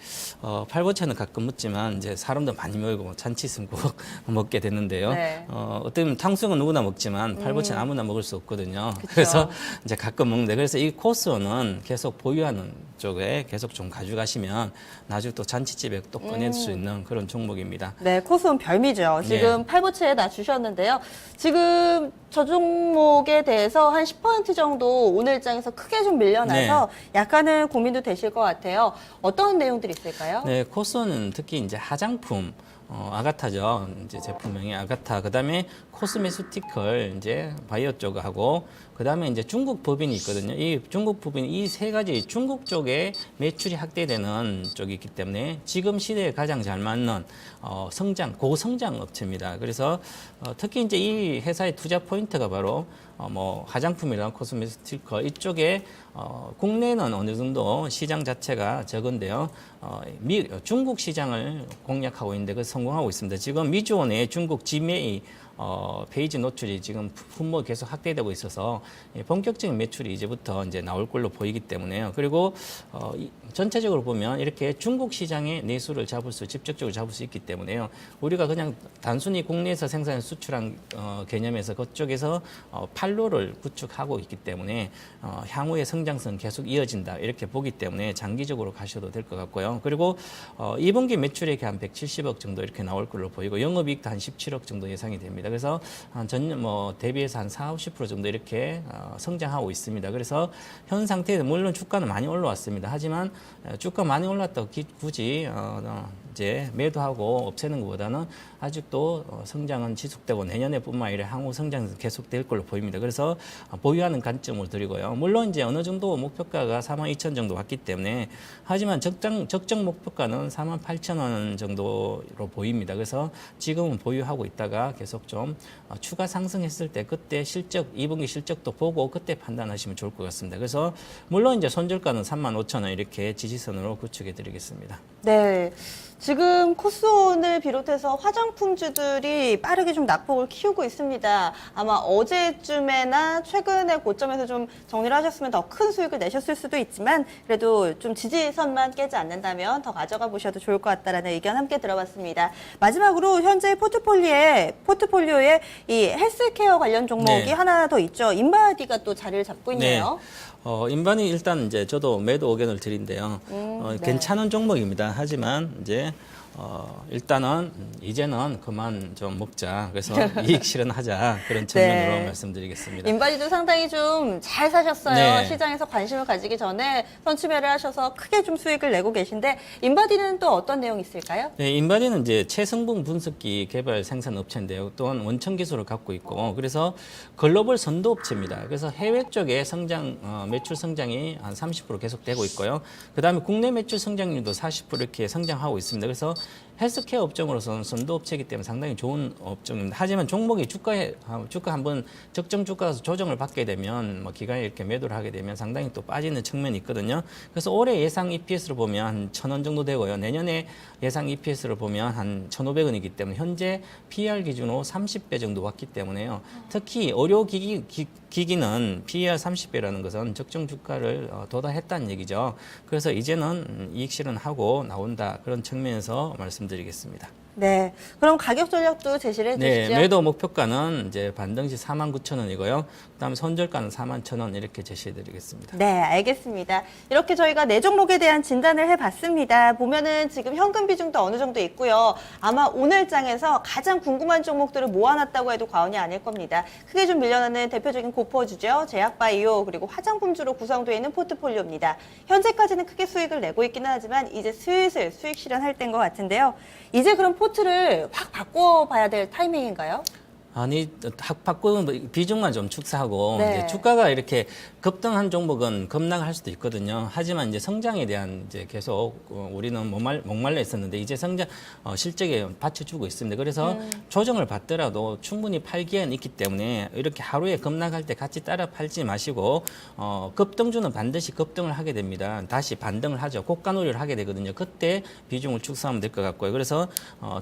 가끔 묻지만 이제 사람도 많이 모이고 잔치 있으면 꼭 먹게 되는데요. 네. 어떤 탕수육은 누구나 먹지만 팔보채는 아무나 먹을 수 없거든요. 그쵸. 그래서 이제 가끔 먹는데 그래서 이 코스온은 계속 보유하는 쪽에 계속 좀 가져가시면 나중에 또 잔치집에 또 꺼낼 수 있는 그런 종목입니다. 네, 코스온 별미죠. 지금 네. 팔보채에 다 주셨는데요. 지금 저 종목에 대해서 한 10% 정도 오늘 장에서 크게 좀 밀려나서 약간은 고민도 되실 것 같아요. 어떤 내용들이 있을까요? 네, 코스온은 특히 이제 화장품, 아가타죠. 이제 제품명이 아가타. 그다음에 코스메스티컬 이제 바이오 쪽하고 그다음에 이제 중국 법인이 있거든요. 이 중국 법인 이 세 가지 중국 쪽에 매출이 확대되는 쪽이 있기 때문에 지금 시대에 가장 잘 맞는 고성장 업체입니다. 그래서 특히 이제 이 회사의 투자 포인트가 바로 화장품이랑 코스메스티컬 이쪽에 국내는 어느 정도 시장 자체가 적은데요. 중국 시장을 공략하고 있는데 그 성공하고 있습니다. 지금 미주원의 중국 지메이 페이지 노출이 지금 분모 계속 확대되고 있어서 본격적인 매출이 이제부터 이제 나올 걸로 보이기 때문에요. 그리고 전체적으로 보면 이렇게 중국 시장의 내수를 직접적으로 잡을 수 있기 때문에요. 우리가 그냥 단순히 국내에서 생산해 수출한 개념에서 그쪽에서 판로를 구축하고 있기 때문에 향후의 성장성 계속 이어진다 이렇게 보기 때문에 장기적으로 가셔도 될 것 같고요. 그리고 2분기 매출액이 한 170억 정도 이렇게 나올 걸로 보이고 영업이익도 한 17억 정도 예상이 됩니다. 그래서 전년 대비해서 한 40~50% 정도 이렇게 성장하고 있습니다. 그래서 현 상태에서 물론 주가는 많이 올라왔습니다. 하지만 주가 많이 올랐다고 굳이 이제 매도하고 없애는 것보다는 아직도 성장은 지속되고 내년에뿐만 아니라 향후 성장은 계속될 걸로 보입니다. 그래서 보유하는 관점을 드리고요. 물론 이제 어느 정도 목표가가 42,000 정도 왔기 때문에 하지만 적정 목표가는 48,000원 정도로 보입니다. 그래서 지금은 보유하고 있다가 계속 좀 추가 상승했을 때 그때 2분기 실적도 보고 그때 판단하시면 좋을 것 같습니다. 그래서 물론 이제 손절가는 35,000원 이렇게 지지선으로 구축해 드리겠습니다. 네. 지금 코스온을 비롯해서 화장품주들이 빠르게 좀 낙폭을 키우고 있습니다. 아마 어제쯤에나 최근의 고점에서 좀 정리를 하셨으면 더 큰 수익을 내셨을 수도 있지만 그래도 좀 지지선만 깨지 않는다면 더 가져가 보셔도 좋을 것 같다라는 의견 함께 들어봤습니다. 마지막으로 현재 포트폴리오에 이 헬스케어 관련 종목이 네. 하나 더 있죠. 인바디가 또 자리를 잡고 있네요. 인반이 일단 이제 저도 매도 의견을 드린데요. 네. 괜찮은 종목입니다. 하지만 이제 일단은 이제는 그만 좀 먹자. 그래서 이익 실현하자. 그런 측면으로 네. 말씀드리겠습니다. 인바디도 상당히 좀 잘 사셨어요. 네. 시장에서 관심을 가지기 전에 선취매를 하셔서 크게 좀 수익을 내고 계신데 인바디는 또 어떤 내용이 있을까요? 네, 인바디는 이제 체성분 분석기 개발 생산 업체인데요. 또한 원천 기술을 갖고 있고 그래서 글로벌 선도 업체입니다. 그래서 해외 쪽에 매출 성장이 한 30% 계속되고 있고요. 그다음에 국내 매출 성장률도 40% 이렇게 성장하고 있습니다. 그래서 헬스케어 업종으로서는 선도 업체이기 때문에 상당히 좋은 업종입니다. 하지만 종목이 주가 한번 적정 주가에서 조정을 받게 되면 뭐 기간에 이렇게 매도를 하게 되면 상당히 또 빠지는 측면이 있거든요. 그래서 올해 예상 EPS를 보면 한 1,000원 정도 되고요. 내년에 예상 EPS를 보면 한 1,500원이기 때문에 현재 PER 기준으로 30배 정도 왔기 때문에요. 특히 의료기기는 PER 30배라는 것은 적정 주가를 도달했다는 얘기죠. 그래서 이제는 이익 실현하고 나온다. 그런 측면에서 말씀드리겠습니다. 네. 그럼 가격 전략도 제시를 네, 해주시죠. 매도 목표가는 이제 반등시 49,000원이고요. 그다음에 손절가는 41,000원 이렇게 제시해드리겠습니다. 네, 알겠습니다. 이렇게 저희가 네 종목에 대한 진단을 해봤습니다. 보면은 지금 현금 비중도 어느 정도 있고요. 아마 오늘 장에서 가장 궁금한 종목들을 모아놨다고 해도 과언이 아닐 겁니다. 크게 좀 밀려나는 대표적인 고퍼주죠. 제약바이오 그리고 화장품주로 구성되어 있는 포트폴리오입니다. 현재까지는 크게 수익을 내고 있기는 하지만 이제 슬슬 수익 실현할 때인 것 같은데요. 이제 그럼 포트를 확 바꿔봐야 될 타이밍인가요? 아니, 바꾸는 비중만 좀 축소하고 네. 이제 주가가 이렇게 급등한 종목은 급락할 수도 있거든요. 하지만 이제 성장에 대한 이제 계속 우리는 목말라 있었는데 이제 성장 실적에 받쳐주고 있습니다. 그래서 조정을 받더라도 충분히 팔기에는 있기 때문에 이렇게 하루에 급락할 때 같이 따라 팔지 마시고 급등주는 반드시 급등을 하게 됩니다. 다시 반등을 하죠. 고가놀이를 하게 되거든요. 그때 비중을 축소하면 될 것 같고요. 그래서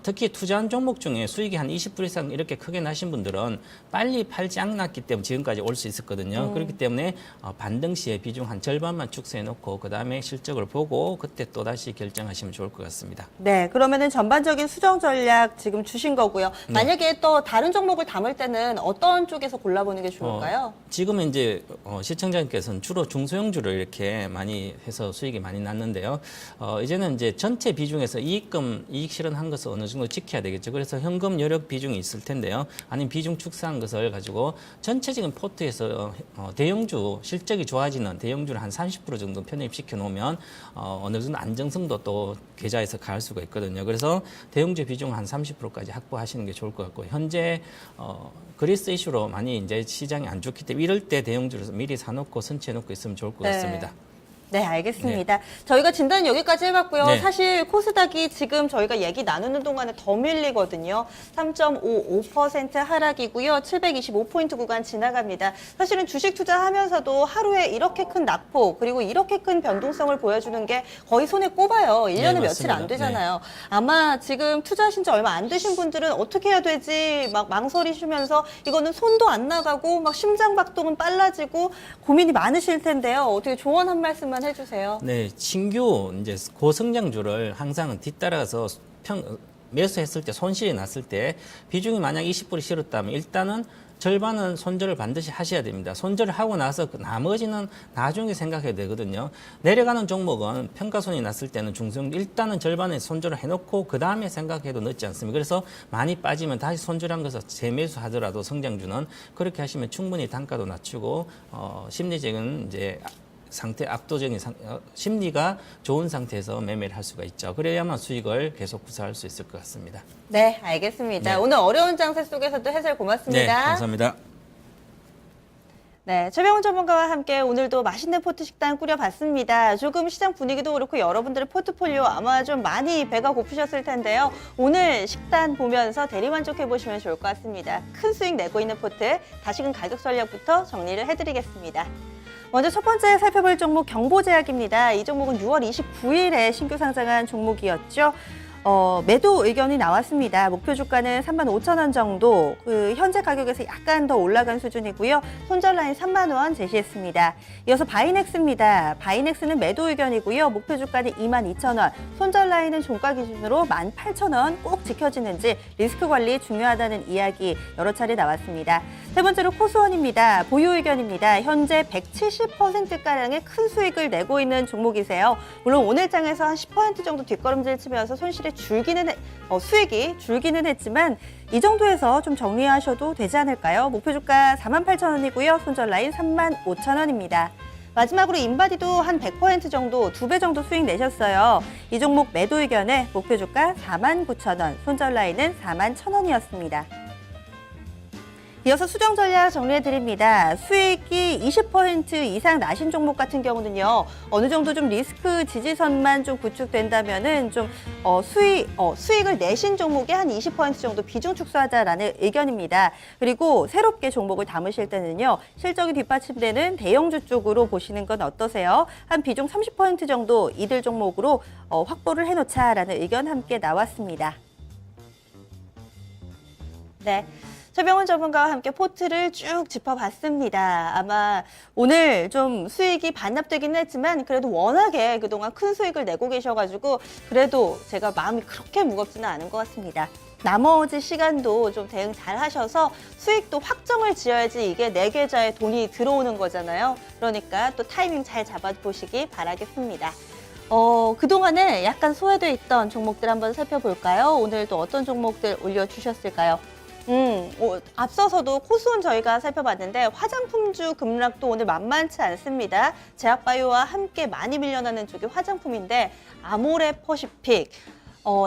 특히 투자한 종목 중에 수익이 한 20% 이상 이렇게 크게 나신 분들은 빨리 팔지 않았기 때문에 지금까지 올 수 있었거든요. 그렇기 때문에 반등 시에 비중 한 절반만 축소해 놓고 그다음에 실적을 보고 그때 또 다시 결정하시면 좋을 것 같습니다. 네, 그러면은 전반적인 수정 전략 지금 주신 거고요. 만약에 또 다른 종목을 담을 때는 어떤 쪽에서 골라보는 게 좋을까요? 지금은 이제 시청자님께서는 주로 중소형주를 이렇게 많이 해서 수익이 많이 났는데요. 이제는 이제 전체 비중에서 이익 실현한 것을 어느 정도 지켜야 되겠죠. 그래서 현금 여력 비중이 있을 텐데요. 아니면 비중 축소한 것을 가지고 전체적인 포트에서 대형주 실적이 좋아지는 대형주를 한 30% 정도 편입시켜 놓으면 어느 정도 안정성도 또 계좌에서 가할 수가 있거든요. 그래서 대형주 비중 한 30%까지 확보하시는 게 좋을 것 같고 현재 그리스 이슈로 많이 이제 시장이 안 좋기 때문에 이럴 때 대형주를 미리 사놓고 선취해 놓고 있으면 좋을 것 같습니다. 네, 알겠습니다. 저희가 진단 여기까지 해봤고요. 네. 사실 코스닥이 지금 저희가 얘기 나누는 동안에 더 밀리거든요. 3.55% 하락이고요. 725포인트 구간 지나갑니다. 사실은 주식 투자하면서도 하루에 이렇게 큰 낙폭 그리고 이렇게 큰 변동성을 보여주는 게 거의 손에 꼽아요. 1년에 네, 며칠 안 맞습니다. 되잖아요. 아마 지금 투자하신 지 얼마 안 되신 분들은 어떻게 해야 되지 막 망설이시면서 이거는 손도 안 나가고 막 심장박동은 빨라지고 고민이 많으실 텐데요. 어떻게 조언 한 말씀만 해주세요. 네, 신규 이제 고성장주를 항상 뒤따라서 매수했을 때 손실이 났을 때 비중이 만약 20% 실었다면 일단은 절반은 손절을 반드시 하셔야 됩니다. 손절을 하고 나서 나머지는 나중에 생각해야 되거든요. 내려가는 종목은 평가손이 났을 때는 일단은 절반의 손절을 해놓고 그 다음에 생각해도 늦지 않습니다. 그래서 많이 빠지면 다시 손절한 것을 재매수하더라도 성장주는 그렇게 하시면 충분히 단가도 낮추고 심리적인 이제 압도적인 심리가 좋은 상태에서 매매를 할 수가 있죠. 그래야만 수익을 계속 구사할 수 있을 것 같습니다. 네, 알겠습니다. 네. 오늘 어려운 장세 속에서도 해설 고맙습니다. 네, 감사합니다. 네, 최병훈 전문가와 함께 오늘도 맛있는 포트 식단 꾸려봤습니다. 조금 시장 분위기도 그렇고 여러분들의 포트폴리오 아마 좀 많이 배가 고프셨을 텐데요. 오늘 식단 보면서 대리만족해보시면 좋을 것 같습니다. 큰 수익 내고 있는 포트, 다시금 가격 전략부터 정리를 해드리겠습니다. 먼저 첫 번째 살펴볼 종목 경보제약입니다. 이 종목은 6월 29일에 신규 상장한 종목이었죠. 매도 의견이 나왔습니다. 목표 주가는 35,000원 정도, 현재 가격에서 약간 더 올라간 수준이고요. 손절 라인 3만 원 제시했습니다. 이어서 바이넥스입니다. 바이넥스는 매도 의견이고요. 목표 주가는 22,000원, 손절 라인은 종가 기준으로 18,000원 꼭 지켜지는지 리스크 관리 중요하다는 이야기 여러 차례 나왔습니다. 세 번째로 코스원입니다. 보유 의견입니다. 현재 170%가량의 큰 수익을 내고 있는 종목이세요. 물론 오늘 장에서 한 10% 정도 뒷걸음질 치면서 손실이 수익이 줄기는 했지만 이 정도에서 좀 정리하셔도 되지 않을까요? 목표 주가 48,000원이고요. 손절 라인 35,000원입니다. 마지막으로 인바디도 한 100% 정도, 2배 정도 수익 내셨어요. 이 종목 매도 의견에 목표 주가 49,000원, 손절 라인은 41,000원이었습니다. 이어서 수정 전략 정리해드립니다. 수익이 20% 이상 나신 종목 같은 경우는요, 어느 정도 좀 리스크 지지선만 좀 구축된다면은 좀 수익을 내신 종목에 한 20% 정도 비중 축소하자라는 의견입니다. 그리고 새롭게 종목을 담으실 때는요, 실적이 뒷받침되는 대형주 쪽으로 보시는 건 어떠세요? 한 비중 30% 정도 이들 종목으로 확보를 해놓자라는 의견 함께 나왔습니다. 네. 최병훈 전문가와 함께 포트를 쭉 짚어봤습니다. 아마 오늘 좀 수익이 반납되긴 했지만 그래도 워낙에 그동안 큰 수익을 내고 계셔가지고 그래도 제가 마음이 그렇게 무겁지는 않은 것 같습니다. 나머지 시간도 좀 대응 잘 하셔서 수익도 확정을 지어야지 이게 내 계좌에 돈이 들어오는 거잖아요. 그러니까 또 타이밍 잘 잡아보시기 바라겠습니다. 그동안에 약간 소외돼 있던 종목들 한번 살펴볼까요? 오늘 또 어떤 종목들 올려주셨을까요? 앞서서도 코스온 저희가 살펴봤는데 화장품주 급락도 오늘 만만치 않습니다. 제약바이오와 함께 많이 밀려나는 쪽이 화장품인데 아모레 퍼시픽.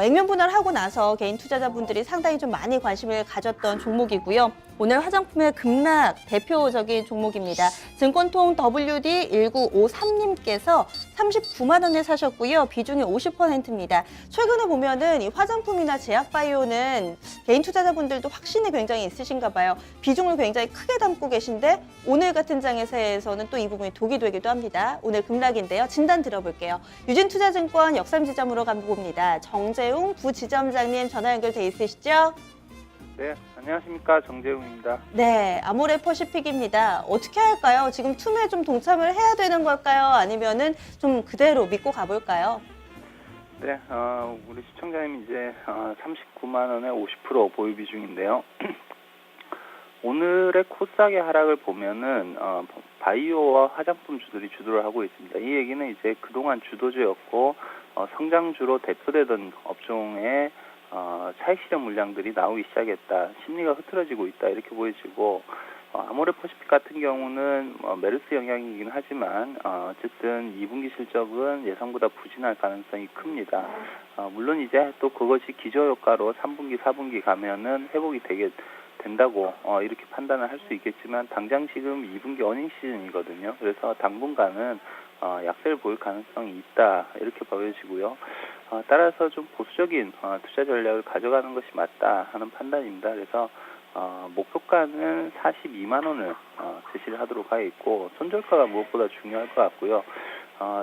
액면 분할하고 나서 개인 투자자분들이 상당히 좀 많이 관심을 가졌던 종목이고요. 오늘 화장품의 급락 대표적인 종목입니다. 증권통 WD1953님께서 39만 원에 사셨고요. 비중이 50%입니다. 최근에 보면은 이 화장품이나 제약바이오는 개인 투자자분들도 확신이 굉장히 있으신가 봐요. 비중을 굉장히 크게 담고 계신데 오늘 같은 장에서는 또 이 부분이 독이 되기도 합니다. 오늘 급락인데요. 진단 들어볼게요. 유진투자증권 역삼지점으로 가봅니다. 정재웅 부지점장님 전화 연결돼 있으시죠? 네, 안녕하십니까. 정재웅입니다. 네, 아모레 퍼시픽입니다. 어떻게 할까요? 지금 툼에 좀 동참을 해야 되는 걸까요? 아니면은 좀 그대로 믿고 가볼까요? 네, 우리 시청자님 이제 39만 원에 50% 보유 비중인데요. 오늘의 코스닥의 하락을 보면은 바이오와 화장품 주들이 주도를 하고 있습니다. 이 얘기는 이제 그동안 주도주였고 성장주로 대표되던 업종의 차익 실현 물량들이 나오기 시작했다. 심리가 흐트러지고 있다. 이렇게 보여지고 아모레 퍼시픽 같은 경우는 메르스 영향이긴 하지만 어쨌든 2분기 실적은 예상보다 부진할 가능성이 큽니다. 물론 이제 또 그것이 기저효과로 3분기, 4분기 가면은 회복이 된다고 이렇게 판단을 할 수 있겠지만 당장 지금 2분기 어닝 시즌이거든요. 그래서 당분간은 약세를 보일 가능성이 있다. 이렇게 보여지고요. 따라서 좀 보수적인 투자 전략을 가져가는 것이 맞다 하는 판단입니다. 그래서 목표가는 42만 원을 제시를 하도록 하여 있고 손절가가 무엇보다 중요할 것 같고요.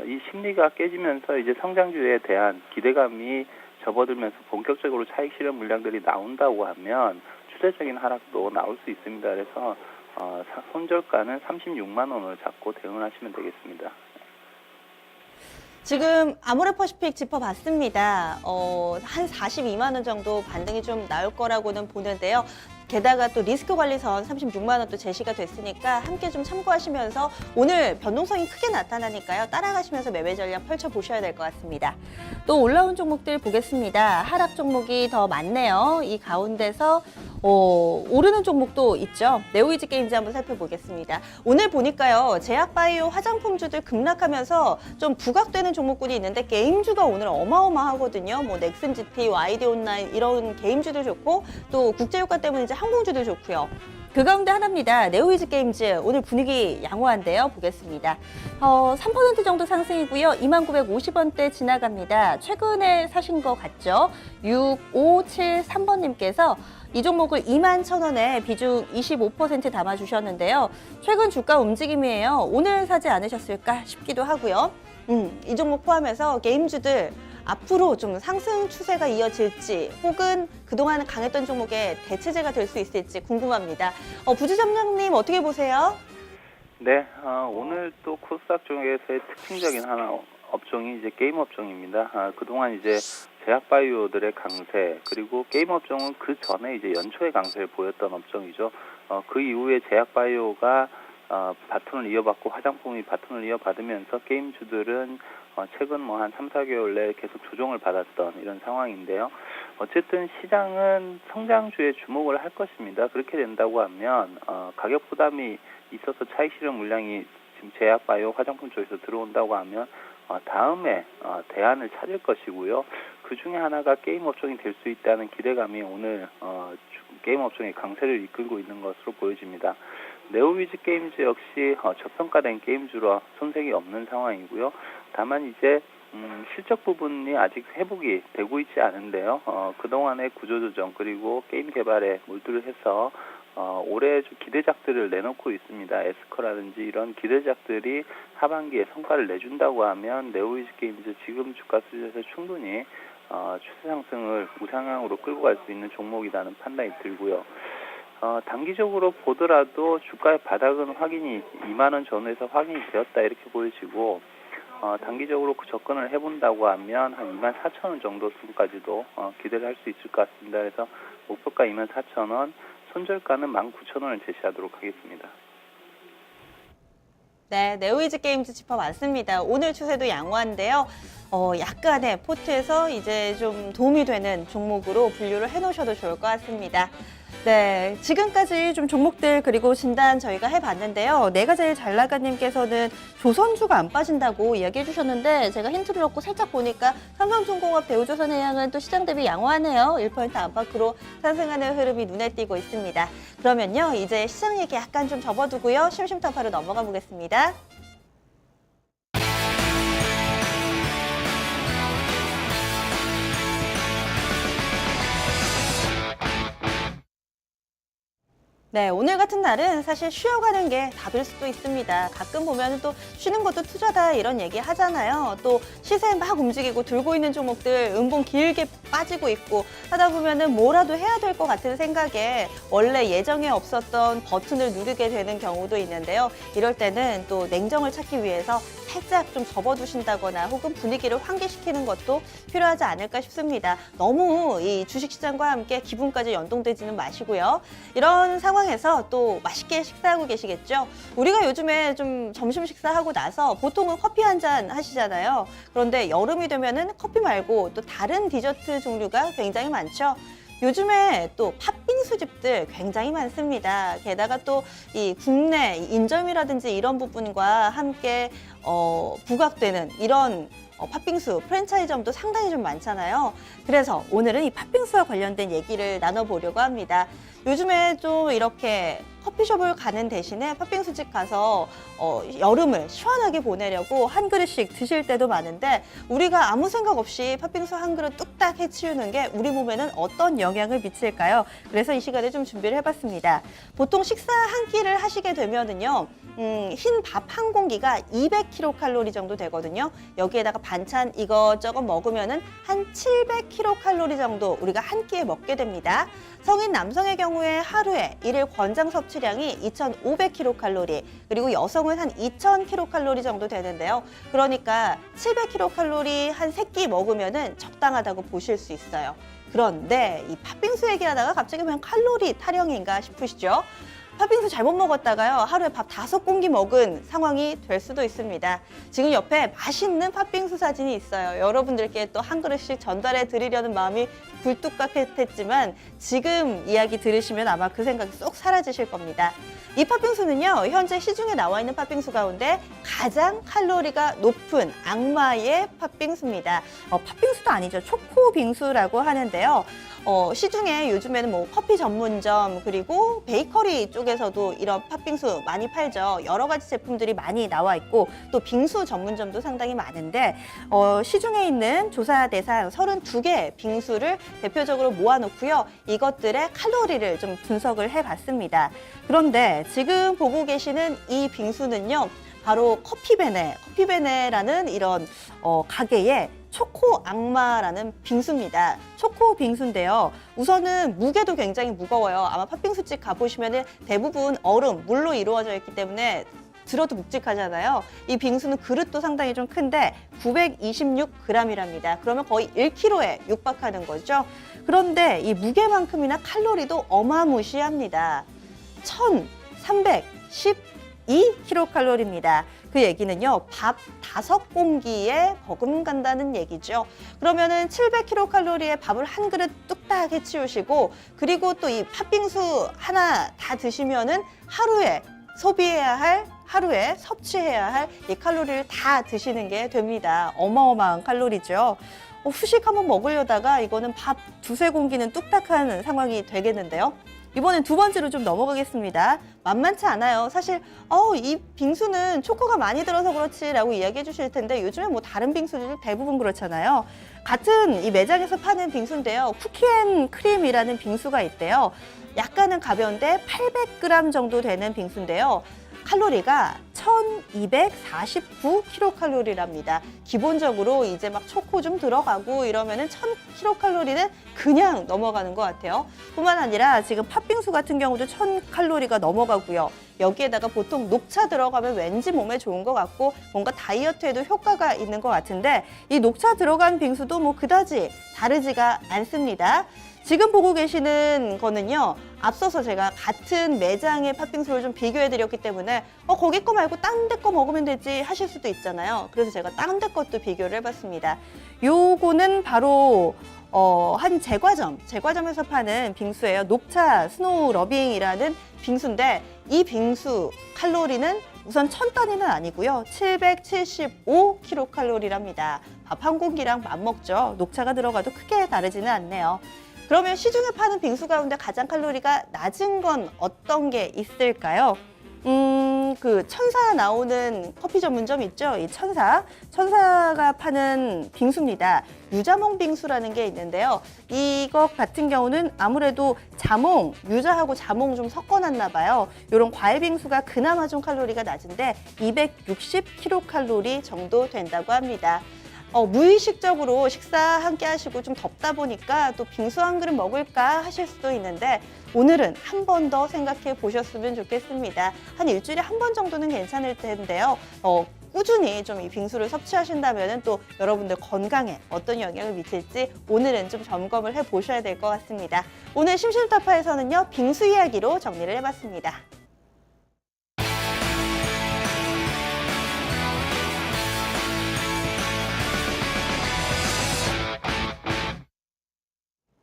이 심리가 깨지면서 이제 성장주에 대한 기대감이 접어들면서 본격적으로 차익 실현 물량들이 나온다고 하면 추세적인 하락도 나올 수 있습니다. 그래서 손절가는 36만 원을 잡고 대응을 하시면 되겠습니다. 지금 아모레 퍼시픽 짚어봤습니다. 한 42만 원 정도 반등이 좀 나올 거라고는 보는데요. 게다가 또 리스크 관리선 36만 원도 제시가 됐으니까 함께 좀 참고하시면서 오늘 변동성이 크게 나타나니까요. 따라가시면서 매매 전략 펼쳐보셔야 될 것 같습니다. 또 올라온 종목들 보겠습니다. 하락 종목이 더 많네요. 이 가운데서 오르는 종목도 있죠. 네오이즈 게임즈 한번 살펴보겠습니다. 오늘 보니까요. 제약바이오 화장품주들 급락하면서 좀 부각되는 종목군이 있는데 게임주가 오늘 어마어마하거든요. 뭐 넥슨 GT, YD 온라인 이런 게임주도 좋고 또 국제유가 때문에 이제 항공주도 좋고요. 그 가운데 하나입니다. 네오이즈 게임즈 오늘 분위기 양호한데요. 보겠습니다. 3% 정도 상승이고요. 2950원대 지나갑니다. 최근에 사신 거 같죠? 6573번님께서 이 종목을 21,000원에 비중 25% 담아주셨는데요. 최근 주가 움직임이에요. 오늘 사지 않으셨을까 싶기도 하고요. 이 종목 포함해서 게임주들 앞으로 좀 상승 추세가 이어질지 혹은 그동안 강했던 종목의 대체제가 될 수 있을지 궁금합니다. 부주점장님 어떻게 보세요? 네, 오늘 또 코스닥 중에서의 특징적인 하나 업종이 이제 게임 업종입니다. 그동안 이제 제약바이오들의 강세, 그리고 게임 업종은 그 전에 이제 연초에 강세를 보였던 업종이죠. 그 이후에 제약바이오가 바톤을 이어받고 화장품이 바톤을 이어받으면서 게임주들은 최근 뭐 한 3, 4개월 내에 계속 조정을 받았던 이런 상황인데요. 어쨌든 시장은 성장주에 주목을 할 것입니다. 그렇게 된다고 하면 가격 부담이 있어서 차익 실현 물량이 지금 제약바이오 화장품 쪽에서 들어온다고 하면 다음에 대안을 찾을 것이고요. 그 중에 하나가 게임 업종이 될 수 있다는 기대감이 오늘 게임 업종의 강세를 이끌고 있는 것으로 보여집니다. 네오위즈 게임즈 역시 저평가된 게임주로 손색이 없는 상황이고요. 다만 이제 실적 부분이 아직 회복이 되고 있지 않은데요. 그동안의 구조조정 그리고 게임 개발에 몰두를 해서 올해 좀 기대작들을 내놓고 있습니다. 에스커라든지 이런 기대작들이 하반기에 성과를 내준다고 하면 네오위즈 게임즈 지금 주가 수준에서 충분히 추세 상승을 우상향으로 끌고 갈 수 있는 종목이라는 판단이 들고요. 단기적으로 보더라도 주가의 바닥은 확인이 2만 원 전후에서 확인이 되었다 이렇게 보여지고 단기적으로 그 접근을 해본다고 하면 한 2만 4천 원 정도 수준까지도 기대를 할 수 있을 것 같습니다. 그래서 목표가 2만 4천 원, 손절가는 19,000원을 제시하도록 하겠습니다. 네, 네오위즈 게임즈 짚어봤습니다. 오늘 추세도 양호한데요. 약간의 포트에서 이제 좀 도움이 되는 종목으로 분류를 해놓으셔도 좋을 것 같습니다. 네, 지금까지 좀 종목들 그리고 진단 저희가 해봤는데요. 내가 제일 잘 나가님께서는 조선주가 안 빠진다고 이야기해 주셨는데 제가 힌트를 얻고 살짝 보니까 삼성중공업, 대우조선해양은 또 시장 대비 양호하네요. 1% 안팎으로 상승하는 흐름이 눈에 띄고 있습니다. 그러면요, 이제 시장 얘기 약간 좀 접어두고요. 심심타파로 넘어가 보겠습니다. 네, 오늘 같은 날은 사실 쉬어가는 게 답일 수도 있습니다. 가끔 보면 또 쉬는 것도 투자다 이런 얘기 하잖아요. 또 시세 막 움직이고 들고 있는 종목들 음봉 길게 빠지고 있고 하다 보면은 뭐라도 해야 될 것 같은 생각에 원래 예정에 없었던 버튼을 누르게 되는 경우도 있는데요. 이럴 때는 또 냉정을 찾기 위해서 살짝 좀 접어두신다거나 혹은 분위기를 환기시키는 것도 필요하지 않을까 싶습니다. 너무 이 주식시장과 함께 기분까지 연동되지는 마시고요. 이런 상황에서 또 맛있게 식사하고 계시겠죠? 우리가 요즘에 좀 점심 식사하고 나서 보통은 커피 한 잔 하시잖아요. 그런데 여름이 되면은 커피 말고 또 다른 디저트 종류가 굉장히 많죠. 요즘에 또 팥빙수 집들 굉장히 많습니다. 게다가 또 이 국내 인절미라든지 이런 부분과 함께 부각되는 이런 팥빙수 프랜차이즈점도 상당히 좀 많잖아요. 그래서 오늘은 이 팥빙수와 관련된 얘기를 나눠보려고 합니다. 요즘에 좀 이렇게 커피숍을 가는 대신에 팥빙수집 가서 여름을 시원하게 보내려고 한 그릇씩 드실 때도 많은데 우리가 아무 생각 없이 팥빙수 한 그릇 뚝딱 해치우는 게 우리 몸에는 어떤 영향을 미칠까요? 그래서 이 시간에 좀 준비를 해봤습니다. 보통 식사 한 끼를 하시게 되면은요, 흰 밥 한 공기가 200kcal 정도 되거든요. 여기에다가 반찬 이것저것 먹으면은 한 700kcal 정도 우리가 한 끼에 먹게 됩니다. 성인 남성의 경우에 하루에 일일 권장 섭취량이 2,500kcal, 그리고 여성은 한 2,000kcal 정도 되는데요. 그러니까 700kcal 한 3끼 먹으면은 적당하다고 보실 수 있어요. 그런데 이 팥빙수 얘기하다가 갑자기 그냥 칼로리 타령인가 싶으시죠? 팥빙수 잘못 먹었다가요, 하루에 밥 5공기 먹은 상황이 될 수도 있습니다. 지금 옆에 맛있는 팥빙수 사진이 있어요. 여러분들께 또 한 그릇씩 전달해 드리려는 마음이 굴뚝같았지만 지금 이야기 들으시면 아마 그 생각이 쏙 사라지실 겁니다. 이 팥빙수는요, 현재 시중에 나와 있는 팥빙수 가운데 가장 칼로리가 높은 악마의 팥빙수입니다. 팥빙수도 아니죠. 초코빙수라고 하는데요. 시중에 요즘에는 뭐 커피 전문점 그리고 베이커리 쪽에서도 이런 팥빙수 많이 팔죠. 여러 가지 제품들이 많이 나와 있고 또 빙수 전문점도 상당히 많은데 시중에 있는 조사 대상 32개 빙수를 대표적으로 모아놓고요. 이것들의 칼로리를 좀 분석을 해봤습니다. 그런데 지금 보고 계시는 이 빙수는요, 바로 커피베네라는 이런 가게의 초코 악마라는 빙수입니다. 초코 빙수인데요. 우선은 무게도 굉장히 무거워요. 아마 팥빙수집 가보시면 대부분 얼음, 물로 이루어져 있기 때문에 들어도 묵직하잖아요. 이 빙수는 그릇도 상당히 좀 큰데 926g이랍니다. 그러면 거의 1kg에 육박하는 거죠. 그런데 이 무게만큼이나 칼로리도 어마무시합니다. 1312kcal입니다. 그 얘기는요, 밥 5공기에 버금간다는 얘기죠. 그러면은 700kcal의 밥을 한 그릇 뚝딱 해치우시고, 그리고 또 이 팥빙수 하나 다 드시면은 하루에 섭취해야 할 이 칼로리를 다 드시는 게 됩니다. 어마어마한 칼로리죠. 후식 한번 먹으려다가 이거는 밥 2~3공기는 뚝딱한 상황이 되겠는데요. 이번엔 두 번째로 좀 넘어가겠습니다. 만만치 않아요. 사실 이 빙수는 초코가 많이 들어서 그렇지 라고 이야기해 주실 텐데 요즘에 뭐 다른 빙수들 대부분 그렇잖아요. 같은 이 매장에서 파는 빙수인데요. 쿠키앤크림이라는 빙수가 있대요. 약간은 가벼운데 800g 정도 되는 빙수인데요. 칼로리가 1249kcal랍니다. 기본적으로 이제 막 초코 좀 들어가고 이러면은 1000kcal는 그냥 넘어가는 것 같아요. 뿐만 아니라 지금 팥빙수 같은 경우도 1000칼로리가 넘어가고요. 여기에다가 보통 녹차 들어가면 왠지 몸에 좋은 것 같고 뭔가 다이어트에도 효과가 있는 것 같은데 이 녹차 들어간 빙수도 뭐 그다지 다르지가 않습니다. 지금 보고 계시는 거는요, 앞서서 제가 같은 매장의 팥빙수를 좀 비교해드렸기 때문에 거기 거 말고 딴 데 거 먹으면 되지 하실 수도 있잖아요. 그래서 제가 딴 데 것도 비교를 해봤습니다. 요거는 바로 한 제과점에서 파는 빙수예요. 녹차 스노우 러빙이라는 빙수인데 이 빙수 칼로리는 우선 1000단위는 아니고요. 775kcal랍니다. 밥 한 공기랑 맞먹죠. 녹차가 들어가도 크게 다르지는 않네요. 그러면 시중에 파는 빙수 가운데 가장 칼로리가 낮은 건 어떤 게 있을까요? 그 천사 나오는 커피 전문점 있죠? 이 천사가 파는 빙수입니다. 유자몽 빙수라는 게 있는데요. 이것 같은 경우는 아무래도 유자하고 자몽 좀 섞어놨나 봐요. 이런 과일 빙수가 그나마 좀 칼로리가 낮은데 260kcal 정도 된다고 합니다. 무의식적으로 식사 함께 하시고 좀 덥다 보니까 또 빙수 한 그릇 먹을까 하실 수도 있는데 오늘은 한 번 더 생각해 보셨으면 좋겠습니다. 한 일주일에 한 번 정도는 괜찮을 텐데요. 꾸준히 좀 이 빙수를 섭취하신다면 또 여러분들 건강에 어떤 영향을 미칠지 오늘은 좀 점검을 해 보셔야 될 것 같습니다. 오늘 심심타파에서는요, 빙수 이야기로 정리를 해봤습니다.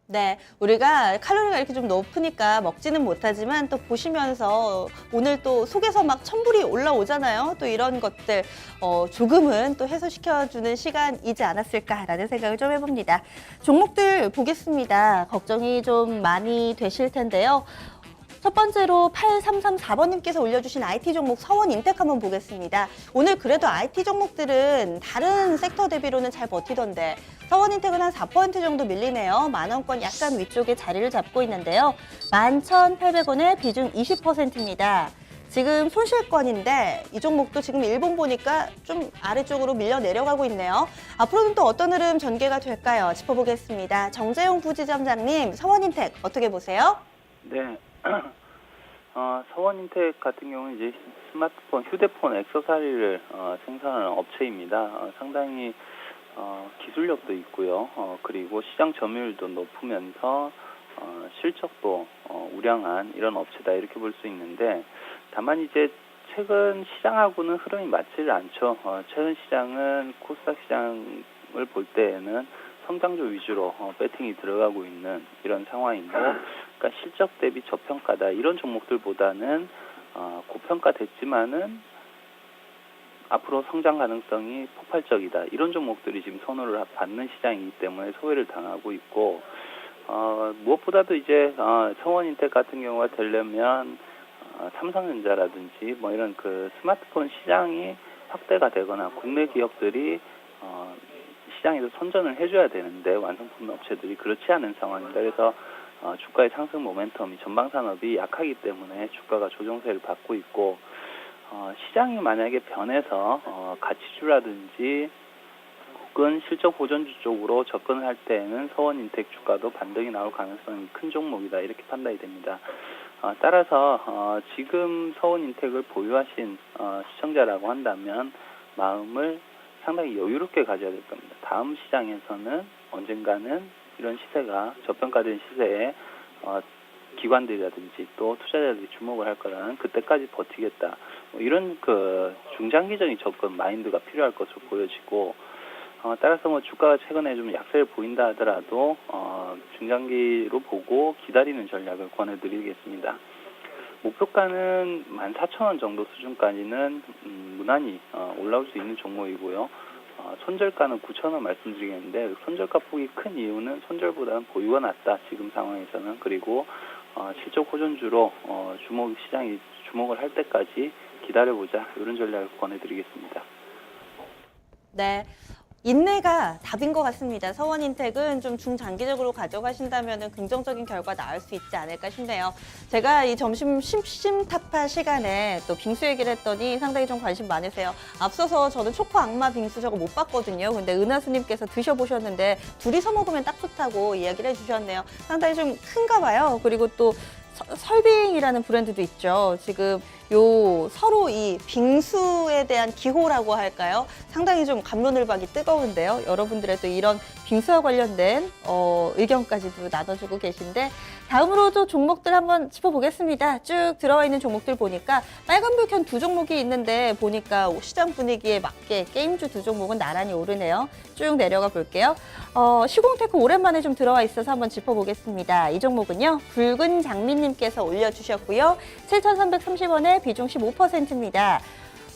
네, 우리가 칼로리가 이렇게 좀 높으니까 먹지는 못하지만 또 보시면서 오늘 또 속에서 막 천불이 올라오잖아요. 또 이런 것들 조금은 또 해소시켜주는 시간이지 않았을까라는 생각을 좀 해봅니다. 종목들 보겠습니다. 걱정이 좀 많이 되실 텐데요. 첫 번째로 8334번님께서 올려주신 IT 종목 서원인텍 한번 보겠습니다. 오늘 그래도 IT 종목들은 다른 섹터 대비로는 잘 버티던데 서원인텍은 한 4% 정도 밀리네요. 만원권 약간 위쪽에 자리를 잡고 있는데요. 11,800원에 비중 20%입니다. 지금 손실권인데 이 종목도 지금 일봉 보니까 좀 아래쪽으로 밀려 내려가고 있네요. 앞으로는 또 어떤 흐름 전개가 될까요? 짚어보겠습니다. 정재용 부지점장님, 서원인텍 어떻게 보세요? 네. 서원인텍 같은 경우는 이제 스마트폰, 휴대폰 액세서리를 생산하는 업체입니다. 상당히 기술력도 있고요. 그리고 시장 점유율도 높으면서 실적도 우량한 이런 업체다 이렇게 볼 수 있는데, 다만 이제 최근 시장하고는 흐름이 맞지를 않죠. 최근 시장은 코스닥 시장을 볼 때에는 성장주 위주로 배팅이 들어가고 있는 이런 상황이고, 그러니까 실적 대비 저평가다 이런 종목들보다는 고평가됐지만은 앞으로 성장 가능성이 폭발적이다 이런 종목들이 지금 선호를 받는 시장이기 때문에 소외를 당하고 있고, 무엇보다도 이제 서원인텍 같은 경우가 되려면 삼성전자라든지 뭐 이런 그 스마트폰 시장이 확대가 되거나 국내 기업들이 시장에서 선전을 해줘야 되는데 완성품 업체들이 그렇지 않은 상황입니다. 그래서 주가의 상승 모멘텀이 전방 산업이 약하기 때문에 주가가 조정세를 받고 있고, 시장이 만약에 변해서 가치주라든지 접근 실적 보존주 쪽으로 접근을 할 때에는 서원인텍 주가도 반등이 나올 가능성이 큰 종목이다 이렇게 판단이 됩니다. 따라서 지금 서원인텍을 보유하신 시청자라고 한다면 마음을 상당히 여유롭게 가져야 될 겁니다. 다음 시장에서는 언젠가는 이런 시세가 저평가된 시세에 기관들이라든지 또 투자자들이 주목을 할 거라는 그때까지 버티겠다. 이런 중장기적인 접근 마인드가 필요할 것으로 보여지고 따라서 주가가 최근에 좀 약세를 보인다 하더라도 중장기로 보고 기다리는 전략을 권해드리겠습니다. 목표가는 14,000원 정도 수준까지는 무난히 올라올 수 있는 종목이고요. 손절가는 9,000원 말씀드리겠는데 손절가 폭이 큰 이유는 손절보다는 보유가 낫다 지금 상황에서는. 그리고 실적 호전주로 시장이 주목을 할 때까지 기다려보자 이런 전략을 권해드리겠습니다. 네. 인내가 답인 것 같습니다. 서원인텍은 좀 중장기적으로 가져가신다면 긍정적인 결과 나올 수 있지 않을까 싶네요. 제가 이 점심 심심타파 시간에 또 빙수 얘기를 했더니 상당히 좀 관심 많으세요. 앞서서 저는 초코 악마 빙수 저거 못 봤거든요. 근데 은하수님께서 드셔보셨는데 둘이서 먹으면 딱 좋다고 이야기를 해주셨네요. 상당히 좀 큰가 봐요. 그리고 또 설빙이라는 브랜드도 있죠. 지금 서로 이 빙수에 대한 기호라고 할까요? 상당히 좀 갑론을박이 뜨거운데요. 여러분들의 또 이런 빙수와 관련된 의견까지도 나눠주고 계신데 다음으로 또 종목들 한번 짚어보겠습니다. 쭉 들어와 있는 종목들 보니까 빨간불 켠 두 종목이 있는데 보니까 시장 분위기에 맞게 게임주 두 종목은 나란히 오르네요. 쭉 내려가 볼게요. 시공테크 오랜만에 좀 들어와 있어서 한번 짚어보겠습니다. 이 종목은요. 붉은 장미님께서 올려주셨고요. 7,330원에 비중 15%입니다.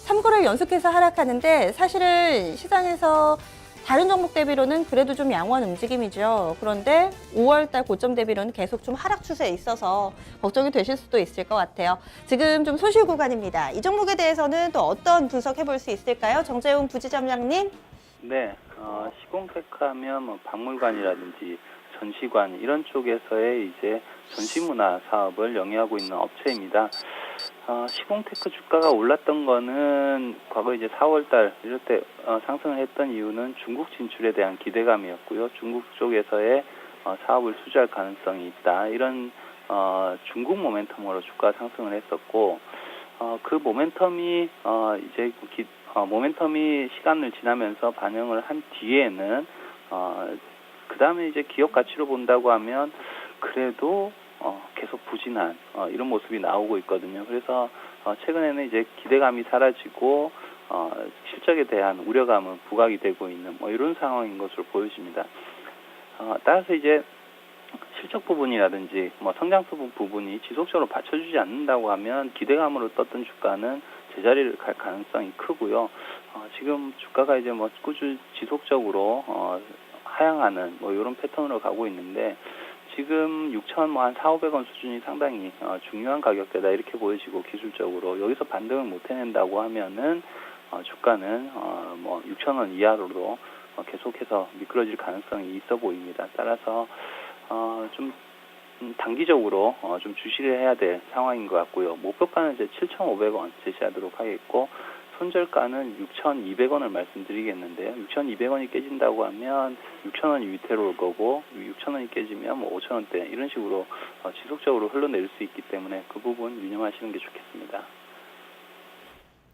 3거래일 연속해서 하락하는데 사실은 시장에서 다른 종목 대비로는 그래도 좀 양호한 움직임이죠. 그런데 5월달 고점 대비로는 계속 좀 하락 추세에 있어서 걱정이 되실 수도 있을 것 같아요. 지금 좀 소실 구간입니다. 이 종목에 대해서는 또 어떤 분석해 볼 수 있을까요? 정재훈 부지점장님. 네, 시공테크 하면 박물관이라든지 전시관 이런 쪽에서의 이제 전시문화 사업을 영위하고 있는 업체입니다. 시공테크 주가가 올랐던 거는 과거 이제 4월달 이럴 때 상승을 했던 이유는 중국 진출에 대한 기대감이었고요. 중국 쪽에서의 사업을 수주할 가능성이 있다. 이런 중국 모멘텀으로 주가 상승을 했었고 그 모멘텀이 모멘텀이 시간을 지나면서 반영을 한 뒤에는 그 다음에 이제 기업 가치로 본다고 하면 그래도 계속 부진한 이런 모습이 나오고 있거든요. 그래서 최근에는 이제 기대감이 사라지고 실적에 대한 우려감은 부각이 되고 있는 이런 상황인 것으로 보여집니다. 따라서 이제 실적 부분이라든지 성장성 부분이 지속적으로 받쳐주지 않는다고 하면 기대감으로 떴던 주가는 제자리를 갈 가능성이 크고요. 지금 주가가 이제 꾸준히 지속적으로 하향하는 이런 패턴으로 가고 있는데 지금 6,000 한 4,500원 수준이 상당히 중요한 가격대다 이렇게 보여지고 기술적으로 여기서 반등을 못 해낸다고 하면은 주가는 6,000원 이하로도 계속해서 미끄러질 가능성이 있어 보입니다. 따라서 좀 단기적으로 좀 주시를 해야 될 상황인 것 같고요. 목표가는 이제 7,500원 제시하도록 하겠고 손절가는 6,200원을 말씀드리겠는데요. 6,200원이 깨진다고 하면 6,000원이 위태로 올 거고 6,000원이 깨지면 5,000원대 이런 식으로 지속적으로 흘러내릴 수 있기 때문에 그 부분 유념하시는 게 좋겠습니다.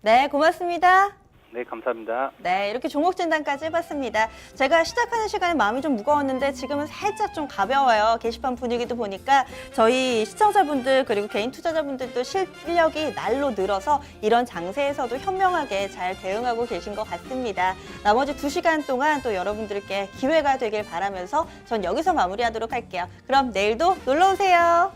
네, 고맙습니다. 네, 감사합니다. 네, 이렇게 종목 진단까지 해봤습니다. 제가 시작하는 시간에 마음이 좀 무거웠는데 지금은 살짝 좀 가벼워요. 게시판 분위기도 보니까 저희 시청자분들 그리고 개인 투자자분들도 실력이 날로 늘어서 이런 장세에서도 현명하게 잘 대응하고 계신 것 같습니다. 나머지 2시간 동안 또 여러분들께 기회가 되길 바라면서 전 여기서 마무리하도록 할게요. 그럼 내일도 놀러오세요.